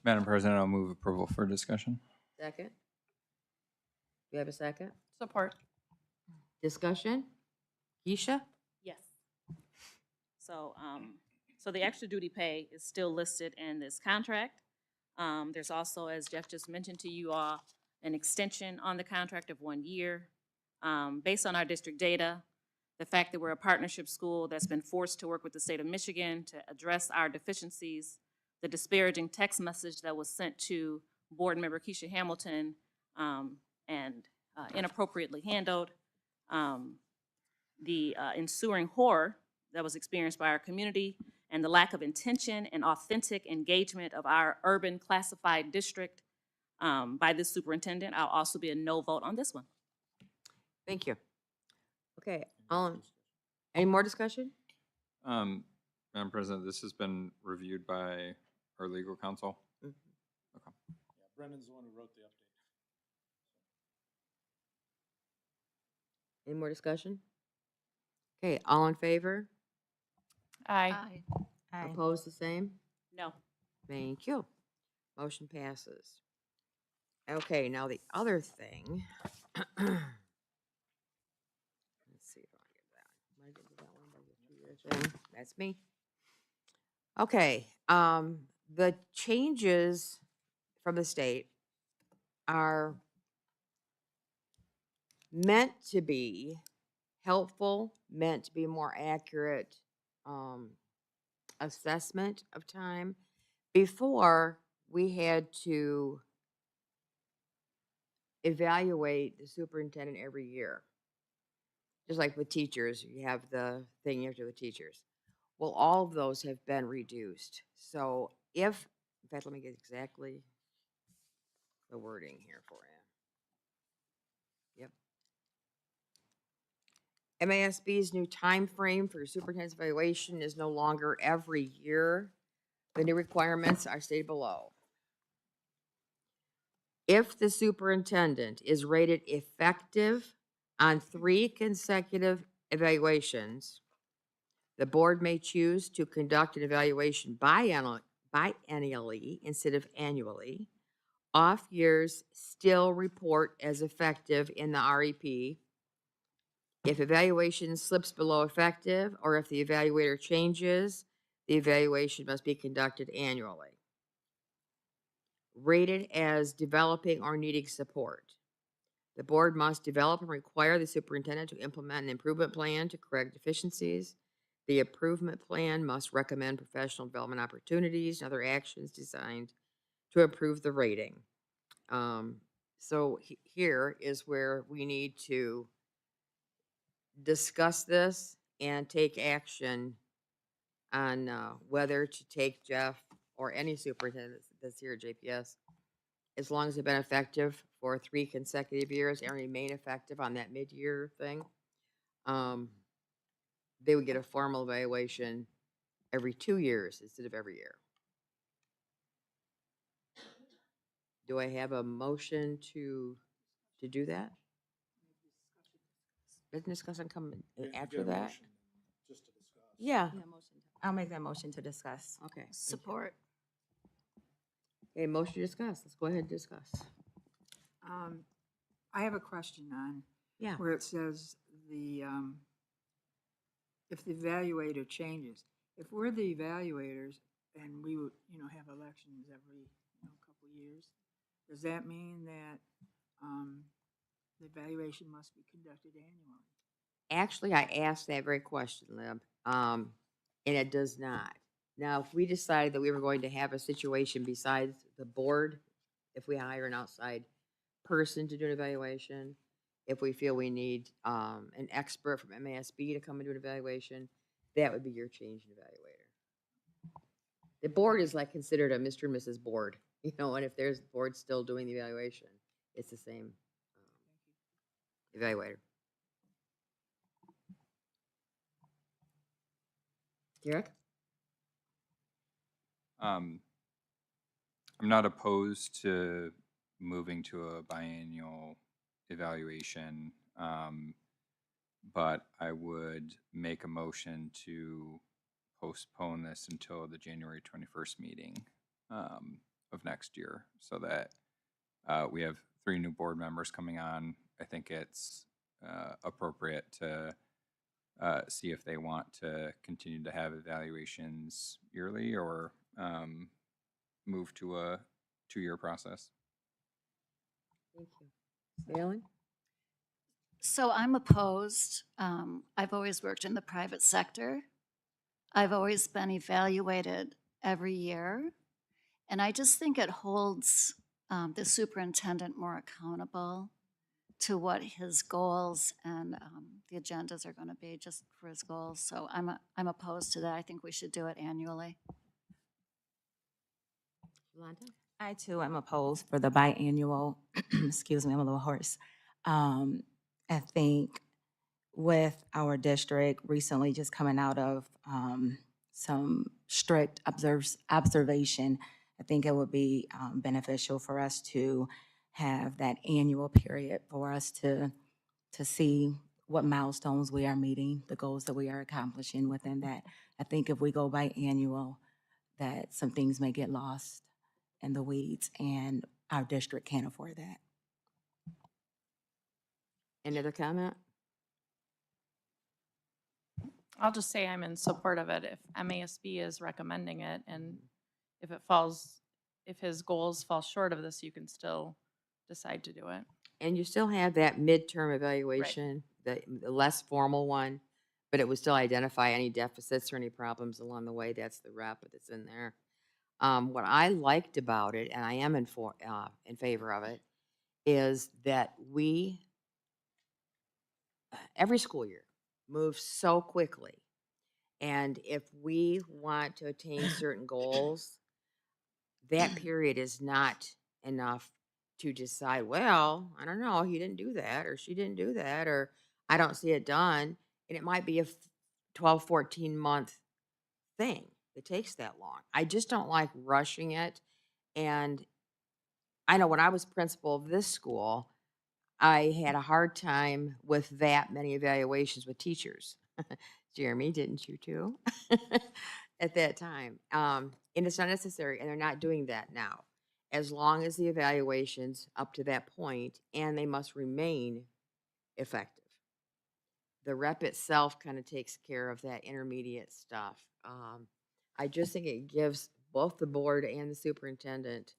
Madam President, I'll move approval for discussion. Second? Do you have a second? Support. Discussion? Keisha? Yes. So, so the extra duty pay is still listed in this contract. There's also, as Jeff just mentioned to you all, an extension on the contract of 1 year. Based on our district data, the fact that we're a partnership school that's been forced to work with the state of Michigan to address our deficiencies, the disparaging text message that was sent to board member Keisha Hamilton and inappropriately handled, the ensuing horror that was experienced by our community, and the lack of intention and authentic engagement of our urban classified district by this superintendent, I'll also be a no vote on this one. Thank you. Okay, any more discussion? Madam President, this has been reviewed by our legal counsel. Mhm. Okay. Yeah, Brendan's the one who wrote the update. Any more discussion? Okay, all in favor? Aye. Opposed, the same? No. Thank you. Motion passes. Okay, now the other thing. Let's see if I get that. Am I getting that one by the 2-year thing? That's me. Okay, the changes from the state are meant to be helpful, meant to be more accurate, assessment of time. Before, we had to evaluate the superintendent every year. Just like with teachers, you have the thing you have to do with teachers. Well, all of those have been reduced. So in fact, let me get exactly the wording here for you. Yep. MASB's new time frame for superintendent's evaluation is no longer every year. The new requirements are stated below. If the superintendent is rated effective on 3 consecutive evaluations, the board may choose to conduct an evaluation biennially instead of annually. Off years still report as effective in the REP. If evaluation slips below effective, or if the evaluator changes, the evaluation must be conducted annually. Rated as developing or needing support. The board must develop and require the superintendent to implement an improvement plan to correct deficiencies. The improvement plan must recommend professional development opportunities and other actions designed to improve the rating. So here is where we need to discuss this and take action on whether to take Jeff or any superintendent that's here at JPS, as long as they've been effective for 3 consecutive years and remain effective on that mid-year thing. They would get a formal evaluation every 2 years instead of every year. Do I have a motion to do that? Doesn't discussion come after that? Just to discuss. Yeah. I'll make that motion to discuss. Okay. thank you. Support. Okay, motion to discuss. Let's go ahead and discuss. I have a question on Yeah. where it says if the evaluator changes. If we're the evaluators and we would, have elections every, couple years, does that mean that the evaluation must be conducted annually? Actually, I asked that very question, Lib, and it does not. Now, if we decided that we were going to have a situation besides the board, if we hire an outside person to do an evaluation, if we feel we need an expert from MASB to come and do an evaluation, that would be your change in evaluator. The board is like considered a Mr. and Mrs. Board, and if there's the board still doing the evaluation, it's the same evaluator. Derek? I'm not opposed to moving to a biannual evaluation, but I would make a motion to postpone this until the January 21st meeting of next year, so that we have 3 new board members coming on. I think it's appropriate to see if they want to continue to have evaluations yearly or move to a 2-year process. Thank you. Sailing? So I'm opposed. I've always worked in the private sector. I've always been evaluated every year. And I just think it holds the superintendent more accountable to what his goals and the agendas are going to be just for his goals. So I'm opposed to that. I think we should do it annually. Yolanda? I too am opposed for the biannual. Excuse me, I'm a little hoarse. I think with our district recently just coming out of some strict observation, I think it would be beneficial for us to have that annual period for us to see what milestones we are meeting, the goals that we are accomplishing within that. I think if we go by annual, that some things may get lost in the weeds, and our district can't afford that. Any other comment? I'll just say I'm in support of it if MASB is recommending it, and if it falls, if his goals fall short of this, you can still decide to do it. And you still have that midterm evaluation, the less formal one, but it would still identify any deficits or any problems along the way. That's the rep that's in there. What I liked about it, and I am in favor of it, is that we, every school year, moves so quickly. And if we want to attain certain goals, that period is not enough to decide, well, I don't know, he didn't do that, or she didn't do that, or I don't see it done. And it might be a 12, 14-month thing. It takes that long. I just don't like rushing it. And I know when I was principal of this school, I had a hard time with that many evaluations with teachers. Jeremy, didn't you too? At that time. And it's not necessary, and they're not doing that now. As long as the evaluation's up to that point, and they must remain effective. The rep itself kind of takes care of that intermediate stuff. I just think it gives both the board and the superintendent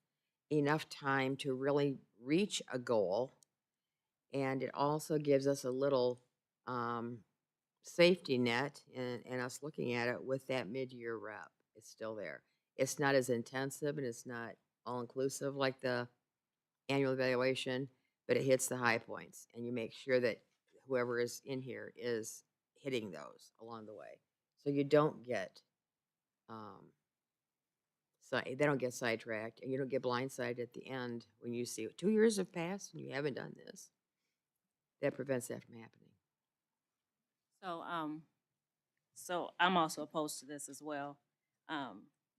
enough time to really reach a goal. And it also gives us a little safety net in us looking at it with that mid-year rep. It's still there. It's not as intensive and it's not all-inclusive like the annual evaluation, but it hits the high points. And you make sure that whoever is in here is hitting those along the way. So you don't get, they don't get sidetracked, and you don't get blindsided at the end when you see 2 years have passed and you haven't done this. That prevents that from happening. So I'm also opposed to this as well.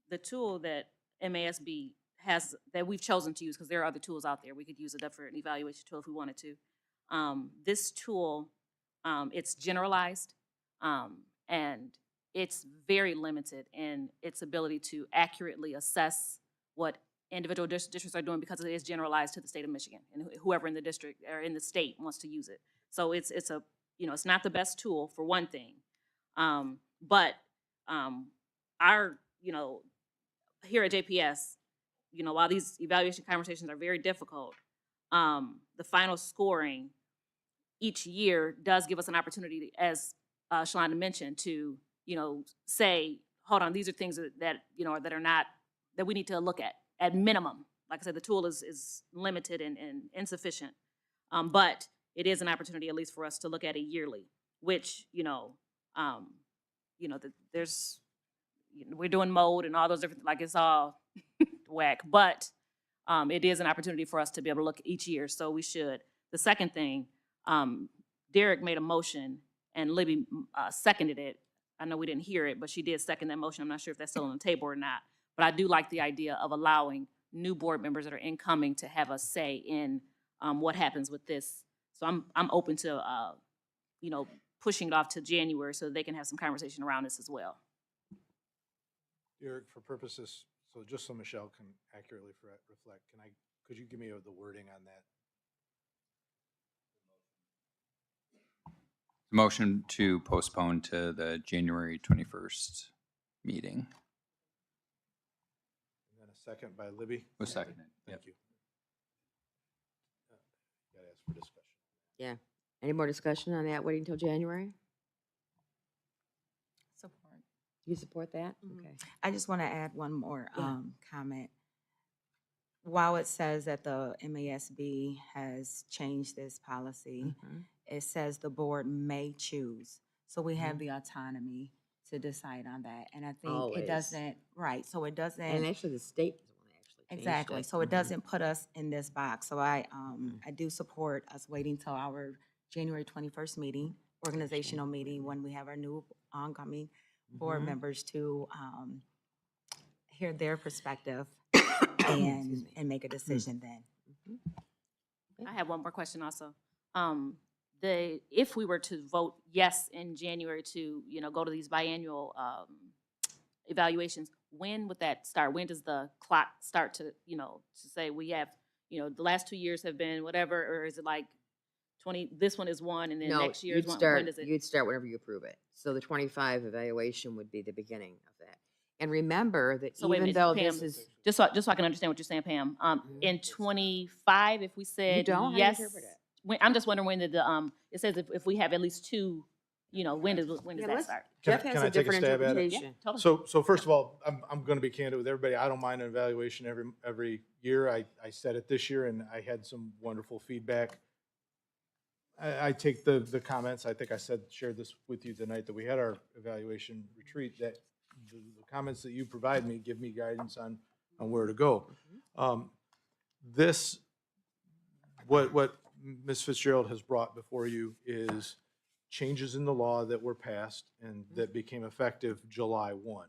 The tool that MASB has, that we've chosen to use, because there are other tools out there, we could use a different evaluation tool if we wanted to. This tool, it's generalized, and it's very limited in its ability to accurately assess what individual districts are doing, because it is generalized to the state of Michigan, and whoever in the district or in the state wants to use it. So it's a, it's not the best tool for one thing. But our, here at JPS, while these evaluation conversations are very difficult, the final scoring each year does give us an opportunity, as Shalonda mentioned, to, say, hold on, these are things that that are not, that we need to look at minimum. Like I said, the tool is limited and insufficient. But it is an opportunity, at least for us, to look at it yearly, which, there's, we're doing mode and all those different, like it's all whack, but it is an opportunity for us to be able to look each year, so we should. The second thing, Derek made a motion and Libby seconded it. I know we didn't hear it, but she did second that motion. I'm not sure if that's still on the table or not, but I do like the idea of allowing new board members that are incoming to have a say in what happens with this. So I'm open to, pushing it off to January so they can have some conversation around this as well. Eric, for purposes, so just so Michelle can accurately reflect, could you give me the wording on that? Motion to postpone to the January 21st meeting. And then a second by Libby? Was seconded. Thank you. Gotta ask for discussion. Yeah. Any more discussion on that, waiting until January? Support. You support that? Okay. I just want to add one more Yeah. comment. While it says that the MASB has changed this policy, it says the board may choose. So we have the autonomy to decide on that. And I think Always. it doesn't, right, so it doesn't. And actually, the state is the one that actually changed Exactly. it. So it doesn't put us in this box. So I do support us waiting till our January 21st meeting, organizational meeting, when we have our new oncoming board Mhm. members to hear their perspective Excuse me. and make a decision then. I have one more question also. If we were to vote yes in January to, go to these biannual, evaluations, when would that start? When does the clock start to, to say we have, the last 2 years have been whatever, or is it like 20, this one is one and then No, next year is you'd one? start, When does it? you'd start whenever you approve it. So the 25 evaluation would be the beginning of that. And remember that So wait a even minute, though Pam, this is, just so I can understand what you're saying, Pam, in 25, if we said don't? How do you yes, interpret it? I'm just wondering when did it says if we have at least two, when does Yeah, that let's- start? Jeff Can has I a take a different stab at it? interpretation. Totally. So first of all, I'm going to be candid with everybody. I don't mind an evaluation every year. I said it this year, and I had some wonderful feedback. I take the comments, I think I shared this with you tonight, that we had our evaluation retreat, that the comments that you provide me give me guidance on where to go. This, what Ms. Fitzgerald has brought before you is changes in the law that were passed and that became effective July 1.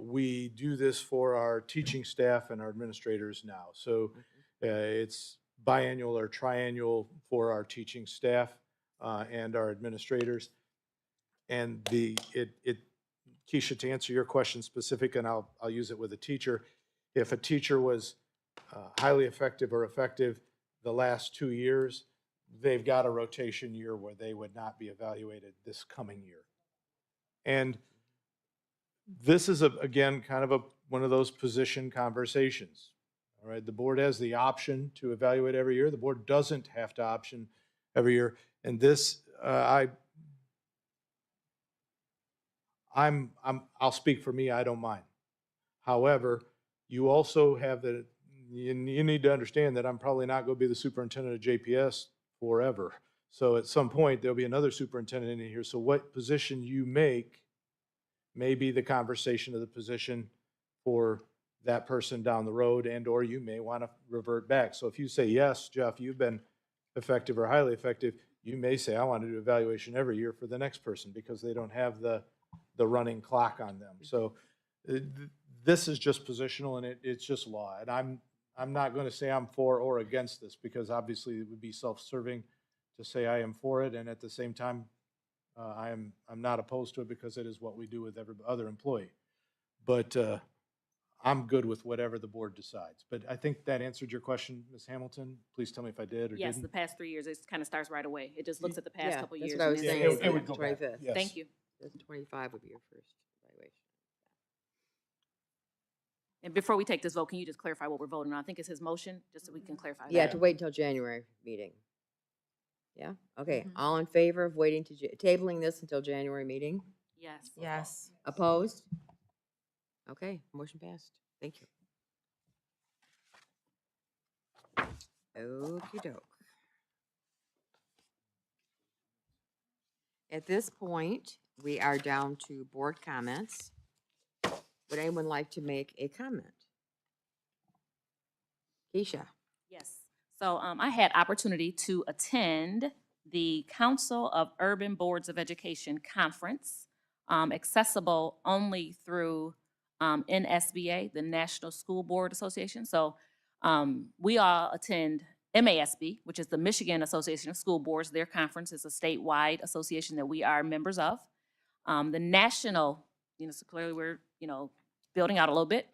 We do this for our teaching staff and our administrators now. So it's biannual or triannual for our teaching staff and our administrators. And Keisha, to answer your question specific, and I'll use it with a teacher, if a teacher was highly effective or effective the last 2 years, they've got a rotation year where they would not be evaluated this coming year. And this is, again, kind of one of those position conversations. All right, the board has the option to evaluate every year. The board doesn't have to option every year. And this, I'll speak for me, I don't mind. However, you also have you need to understand that I'm probably not going to be the superintendent of JPS forever. So at some point, there'll be another superintendent in here. So what position you make may be the conversation of the position for that person down the road, and or you may want to revert back. So if you say, yes, Jeff, you've been effective or highly effective, you may say, I want to do evaluation every year for the next person because they don't have the running clock on them. So this is just positional, and it's just law. And I'm not going to say I'm for or against this, because obviously it would be self-serving to say I am for it, and at the same time, I'm not opposed to it because it is what we do with every other employee. But I'm good with whatever the board decides. But I think that answered your question, Ms. Hamilton. Please tell me if I did or Yes, didn't. the past 3 years, it kind of starts right away. It just looks at the past Yeah, couple that's years. what I and was then saying. says, It's it would go back, 25th. yes. Thank you. The 25 would be your first evaluation. And before we take this vote, can you just clarify what we're voting on? I think it's his motion, just so we can clarify that. Yeah, to wait until January meeting. Yeah, okay, Mm-hmm. all in favor of waiting to, tabling this until January meeting? Yes. Yes. Opposed? Okay, motion passed. Thank you. Okey doke. At this point, we are down to board comments. Would anyone like to make a comment? Keisha? Yes. So I had opportunity to attend the Council of Urban Boards of Education Conference, accessible only through NSBA, the National School Board Association. So we all attend MASB, which is the Michigan Association of School Boards. Their conference is a statewide association that we are members of. The national, so clearly we're, building out a little bit.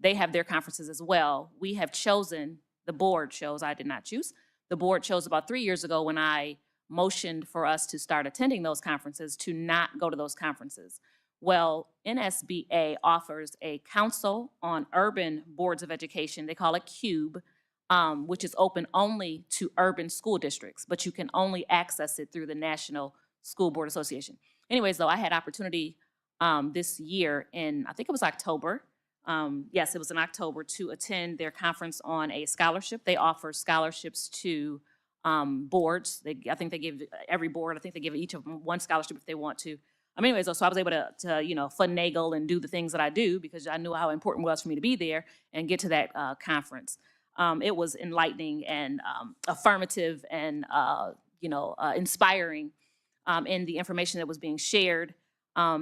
They have their conferences as well. We have chosen, the board chose, I did not choose. The board chose about 3 years ago, when I motioned for us to start attending those conferences, to not go to those conferences. Well, NSBA offers a Council on Urban Boards of Education. They call it CUBE, which is open only to urban school districts, but you can only access it through the National School Board Association. Anyways, though, I had opportunity this year I think it was October. Yes, it was in October, to attend their conference on a scholarship. They offer scholarships to boards. I think they give every board, I think they give each of them one scholarship if they want to. Anyways, so I was able to finagle and do the things that I do, because I knew how important it was for me to be there and get to that conference. It was enlightening and affirmative and inspiring in the information that was being shared.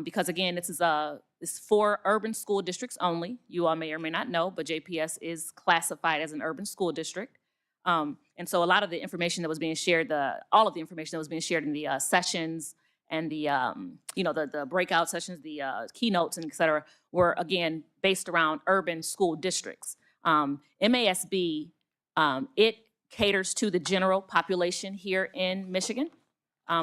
because again, this is for urban school districts only. You all may or may not know, but JPS is classified as an urban school district. And so a lot of the information that was being shared, all of the information that was being shared in the sessions and the the breakout sessions, the keynotes, and et cetera, were again based around urban school districts. MASB, it caters to the general population here in Michigan,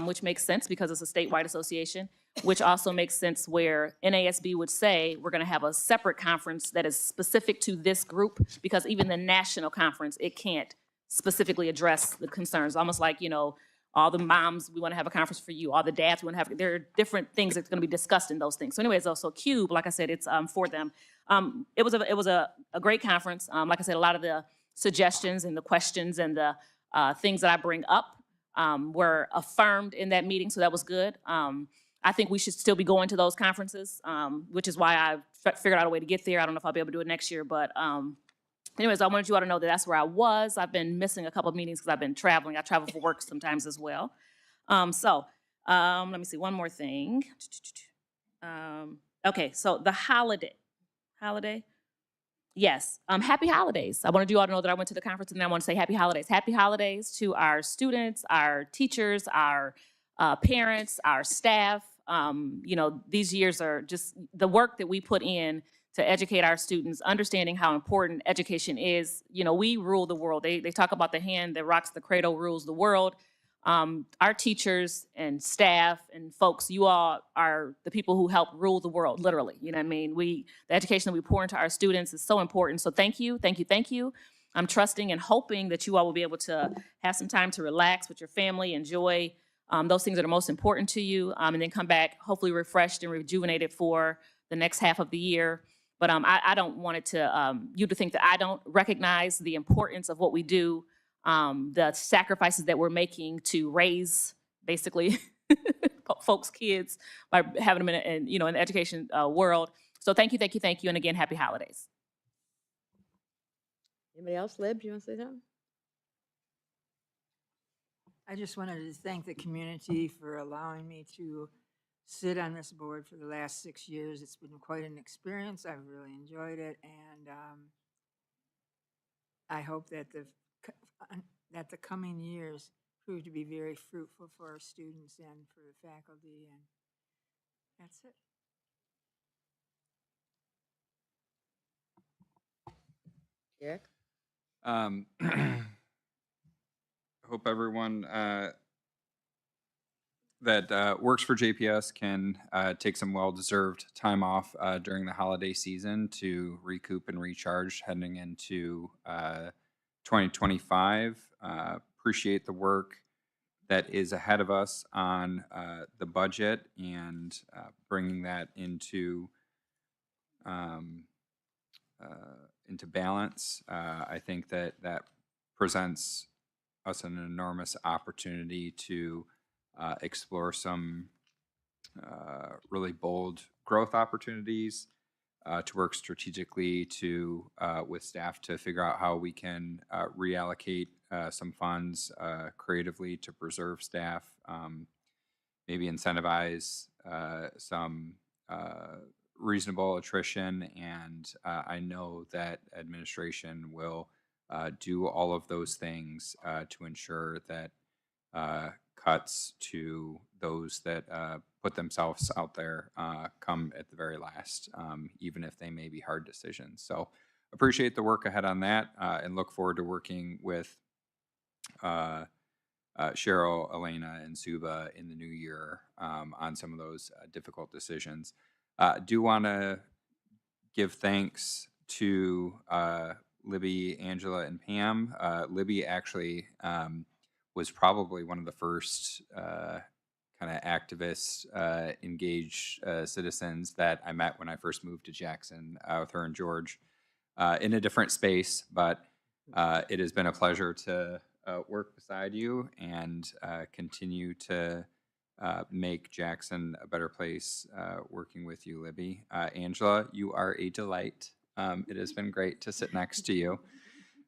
which makes sense because it's a statewide association, which also makes sense where NASB would say, we're gonna have a separate conference that is specific to this group, because even the national conference, it can't specifically address the concerns, almost like, all the moms, we wanna have a conference for you, all the dads, we wanna have, there are different things that's gonna be discussed in those things. So anyways, also CUBE, like I said, it's for them. It was a great conference. Like I said, a lot of the suggestions and the questions and the things that I bring up were affirmed in that meeting, so that was good. I think we should still be going to those conferences, which is why I figured out a way to get there. I don't know if I'll be able to do it next year, but anyways, I wanted you all to know that that's where I was. I've been missing a couple of meetings because I've been traveling. I travel for work sometimes as well. Let me see, one more thing. Okay, so the holiday? Yes, happy holidays. I wanted you all to know that I went to the conference, and then I want to say happy holidays. Happy holidays to our students, our teachers, our parents, our staff. These years are just the work that we put in to educate our students, understanding how important education is. We rule the world. They talk about the hand that rocks the cradle rules the world. Our teachers and staff and folks, you all are the people who help rule the world, literally. You know what I mean? The education that we pour into our students is so important. So thank you, thank you, thank you. I'm trusting and hoping that you all will be able to have some time to relax with your family, enjoy those things that are most important to you, and then come back hopefully refreshed and rejuvenated for the next half of the year. But I don't want it to you to think that I don't recognize the importance of what we do, the sacrifices that we're making to raise basically folks' kids by having them in the education world. So thank you, thank you, thank you, and again, happy holidays. Anybody else? Lib, do you want to say something? I just wanted to thank the community for allowing me to sit on this board for the last 6 years. It's been quite an experience. I've really enjoyed it, and I hope that the coming years prove to be very fruitful for our students and for the faculty, and that's it. Jack? Hope everyone that works for JPS can take some well-deserved time off during the holiday season to recoup and recharge heading into 2025. Appreciate the work that is ahead of us on the budget and bringing that into balance. I think that presents us an enormous opportunity to explore some really bold growth opportunities, to work strategically with staff to figure out how we can reallocate some funds creatively to preserve staff, maybe incentivize some reasonable attrition, and I know that administration will do all of those things to ensure that cuts to those that put themselves out there come at the very last, even if they may be hard decisions. So appreciate the work ahead on that, and look forward to working with Cheryl, Elena, and Suba in the new year on some of those difficult decisions. Do want to give thanks to Libby, Angela, and Pam. Libby actually was probably one of the first kind of activist, engaged citizens that I met when I first moved to Jackson with her and George in a different space. But it has been a pleasure to work beside you and continue to make Jackson a better place working with you, Libby. Angela, you are a delight. It has been great to sit next to you,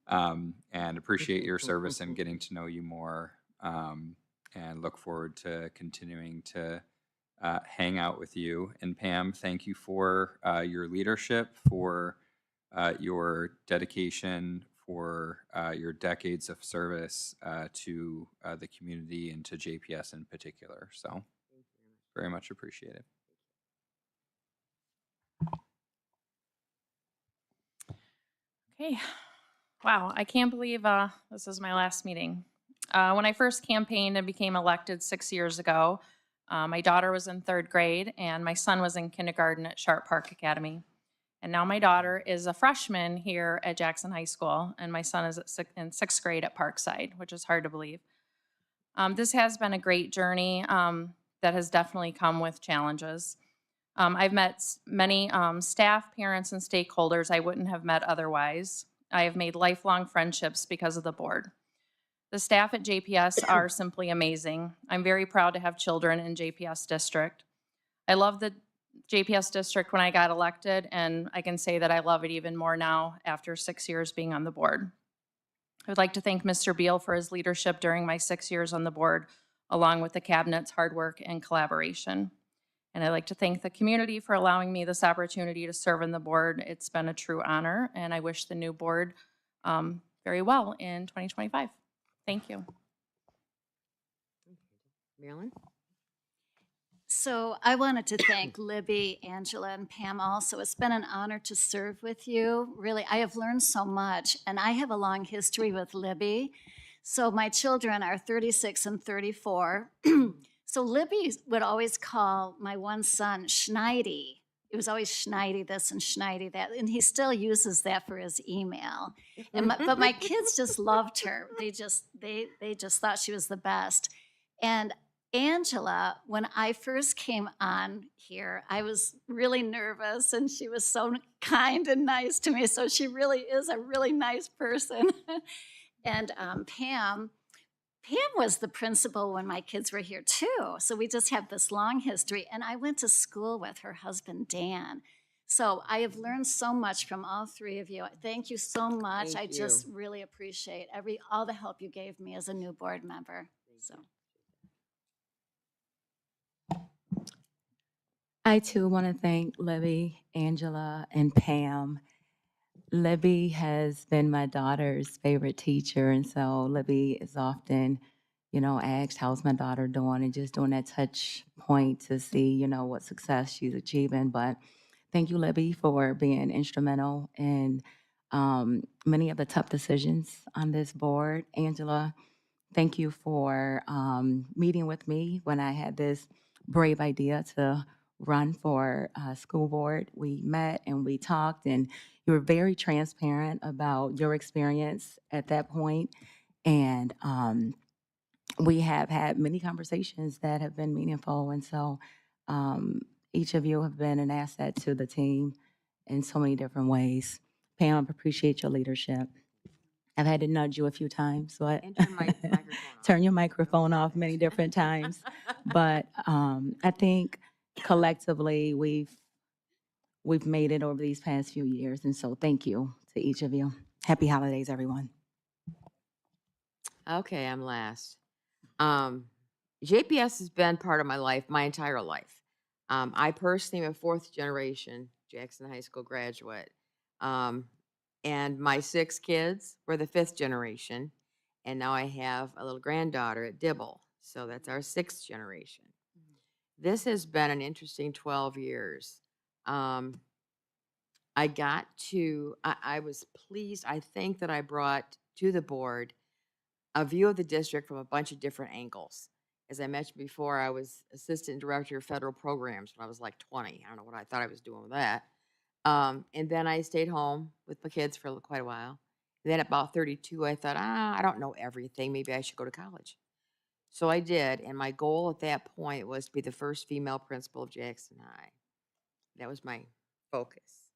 and appreciate your service and getting to know you more, and look forward to continuing to hang out with you. And Pam, thank you for your leadership, for your dedication, for your decades of service to the community and to JPS in particular. So very much appreciated. Okay. Wow, I can't believe this is my last meeting. When I first campaigned and became elected 6 years ago, my daughter was in 3rd grade and my son was in kindergarten at Sharp Park Academy. And now my daughter is a freshman here at Jackson High School, and my son is in 6th grade at Parkside, which is hard to believe. This has been a great journey that has definitely come with challenges. I've met many staff, parents, and stakeholders I wouldn't have met otherwise. I have made lifelong friendships because of the board. The staff at JPS are simply amazing. I'm very proud to have children in JPS district. I love the JPS district when I got elected, and I can say that I love it even more now after 6 years being on the board. I would like to thank Mr. Beal for his leadership during my 6 years on the board, along with the cabinet's hard work and collaboration. And I'd like to thank the community for allowing me this opportunity to serve on the board. It's been a true honor, and I wish the new board very well in 2025. Thank you. Marilyn? So I wanted to thank Libby, Angela, and Pam also. It's been an honor to serve with you. Really, I have learned so much, and I have a long history with Libby. So my children are 36 and 34. So Libby would always call my one son Schneidi. It was always Schneidi this and Schneidi that, and he still uses that for his email. But my kids just loved her. They just thought she was the best. And Angela, when I first came on here, I was really nervous, and she was so kind and nice to me. So she really is a really nice person. And Pam was the principal when my kids were here too. So we just have this long history. And I went to school with her husband, Dan. So I have learned so much from all three of you. Thank you so much. Thank I just you. really appreciate all the help you gave me as a new board member. So. I too want to thank Libby, Angela, and Pam. Libby has been my daughter's favorite teacher, and so Libby is often, asked, how's my daughter doing, and just doing that touch point to see, what success she's achieving. But thank you, Libby, for being instrumental in many of the tough decisions on this board. Angela, thank you for meeting with me when I had this brave idea to run for school board. We met and we talked, and you were very transparent about your experience at that point. And we have had many conversations that have been meaningful. And so each of you have been an asset to the team in so many different ways. Pam, I appreciate your leadership. I've had to nudge you a few times, but And turn my microphone off. turn your microphone off many different times. But I think collectively we've made it over these past few years, and so thank you to each of you. Happy holidays, everyone. Okay, I'm last. JPS has been part of my life, my entire life. I personally am a 4th generation Jackson High School graduate. And my 6 kids were the 5th generation. And now I have a little granddaughter at Dibble. So that's our 6th generation. This has been an interesting 12 years. I was pleased. I think that I brought to the board a view of the district from a bunch of different angles. As I mentioned before, I was assistant director of federal programs when I was like 20. I don't know what I thought I was doing with that. And then I stayed home with my kids for quite a while. And then at about 32, I thought, I don't know everything. Maybe I should go to college. So I did. And my goal at that point was to be the first female principal of Jackson High. That was my focus.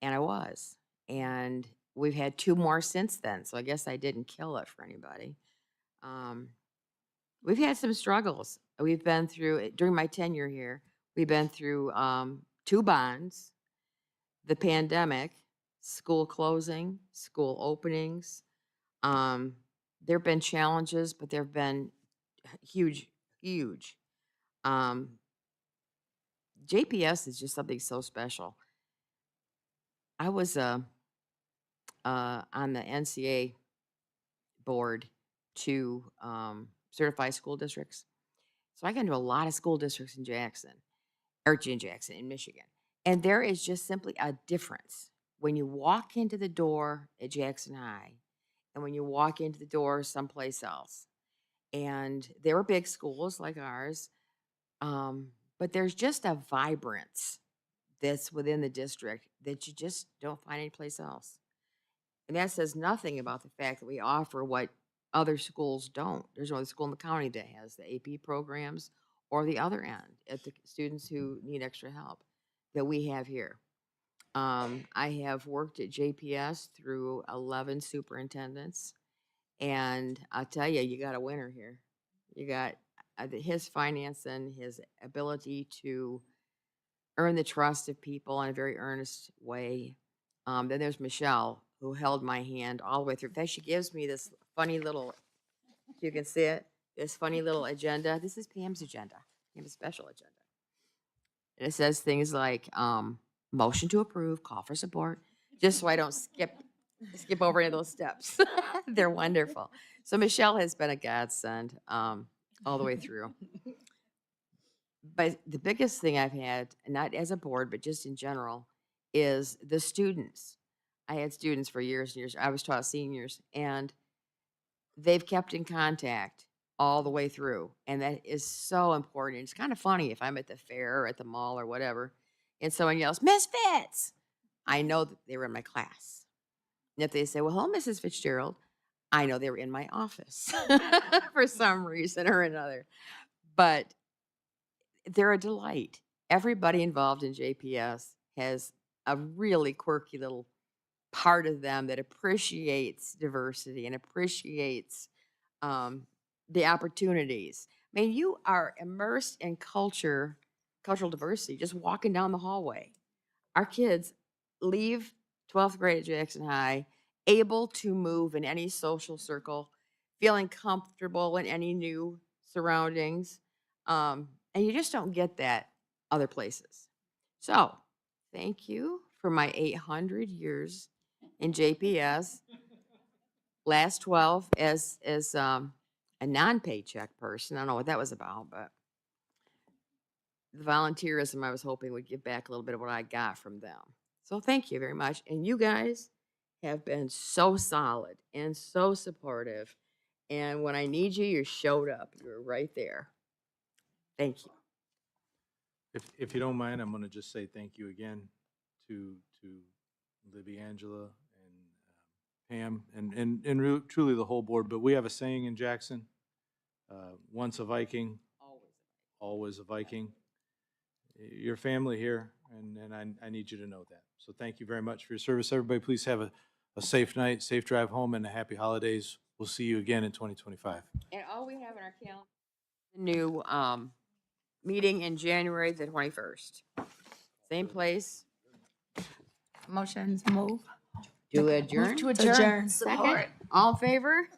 And I was. And we've had 2 more since then. So I guess I didn't kill it for anybody. We've had some struggles. We've been through, during my tenure here, we've been through 2 bonds, the pandemic, school closing, school openings. There have been challenges, but there have been huge. JPS is just something so special. I was on the NCA board to certify school districts. So I got into a lot of school districts in Jackson, in Michigan. And there is just simply a difference when you walk into the door at Jackson High and when you walk into the door someplace else. And they were big schools like ours, but there's just a vibrance that's within the district that you just don't find anyplace else. And that says nothing about the fact that we offer what other schools don't. There's no other school in the county that has the AP programs or the other end at the students who need extra help that we have here. I have worked at JPS through 11 superintendents, and I'll tell you, you got a winner here. You got his finance and his ability to earn the trust of people in a very earnest way. Then there's Michelle, who held my hand all the way through. In fact, she gives me this funny little, if you can see it, this funny little agenda. This is Pam's agenda, Pam's special agenda. And it says things like, motion to approve, call for support, just so I don't skip over any of those steps. They're wonderful. So Michelle has been a godsend all the way through. But the biggest thing I've had, not as a board, but just in general, is the students. I had students for years and years. I was taught seniors, and they've kept in contact all the way through. And that is so important. It's kind of funny if I'm at the fair or at the mall or whatever, and someone yells, "Miss Fitz!" I know that they were in my class. And if they say, "Well, hello, Mrs. Fitzgerald," I know they were in my office for some reason or another. But they're a delight. Everybody involved in JPS has a really quirky little part of them that appreciates diversity and appreciates the opportunities. I mean, you are immersed in cultural diversity just walking down the hallway. Our kids leave 12th grade at Jackson High able to move in any social circle, feeling comfortable in any new surroundings. And you just don't get that other places. So thank you for my 800 years in JPS. Last 12 as a non-paycheck person. I don't know what that was about, but the volunteerism I was hoping would give back a little bit of what I got from them. So thank you very much. And you guys have been so solid and so supportive. And when I need you, you showed up. You were right there. Thank you. If you don't mind, I'm going to just say thank you again to Libby, Angela, and Pam, and truly the whole board. But we have a saying in Jackson, once a Viking, always a Viking. Your family here, and I need you to know that. So thank you very much for your service. Everybody, please have a safe night, safe drive home, and a happy holidays. We'll see you again in 2025. And all we have in our calendar, the new meeting in January the 21st. Same place. Motions move. To adjourn? To adjourn. Second. All in favor?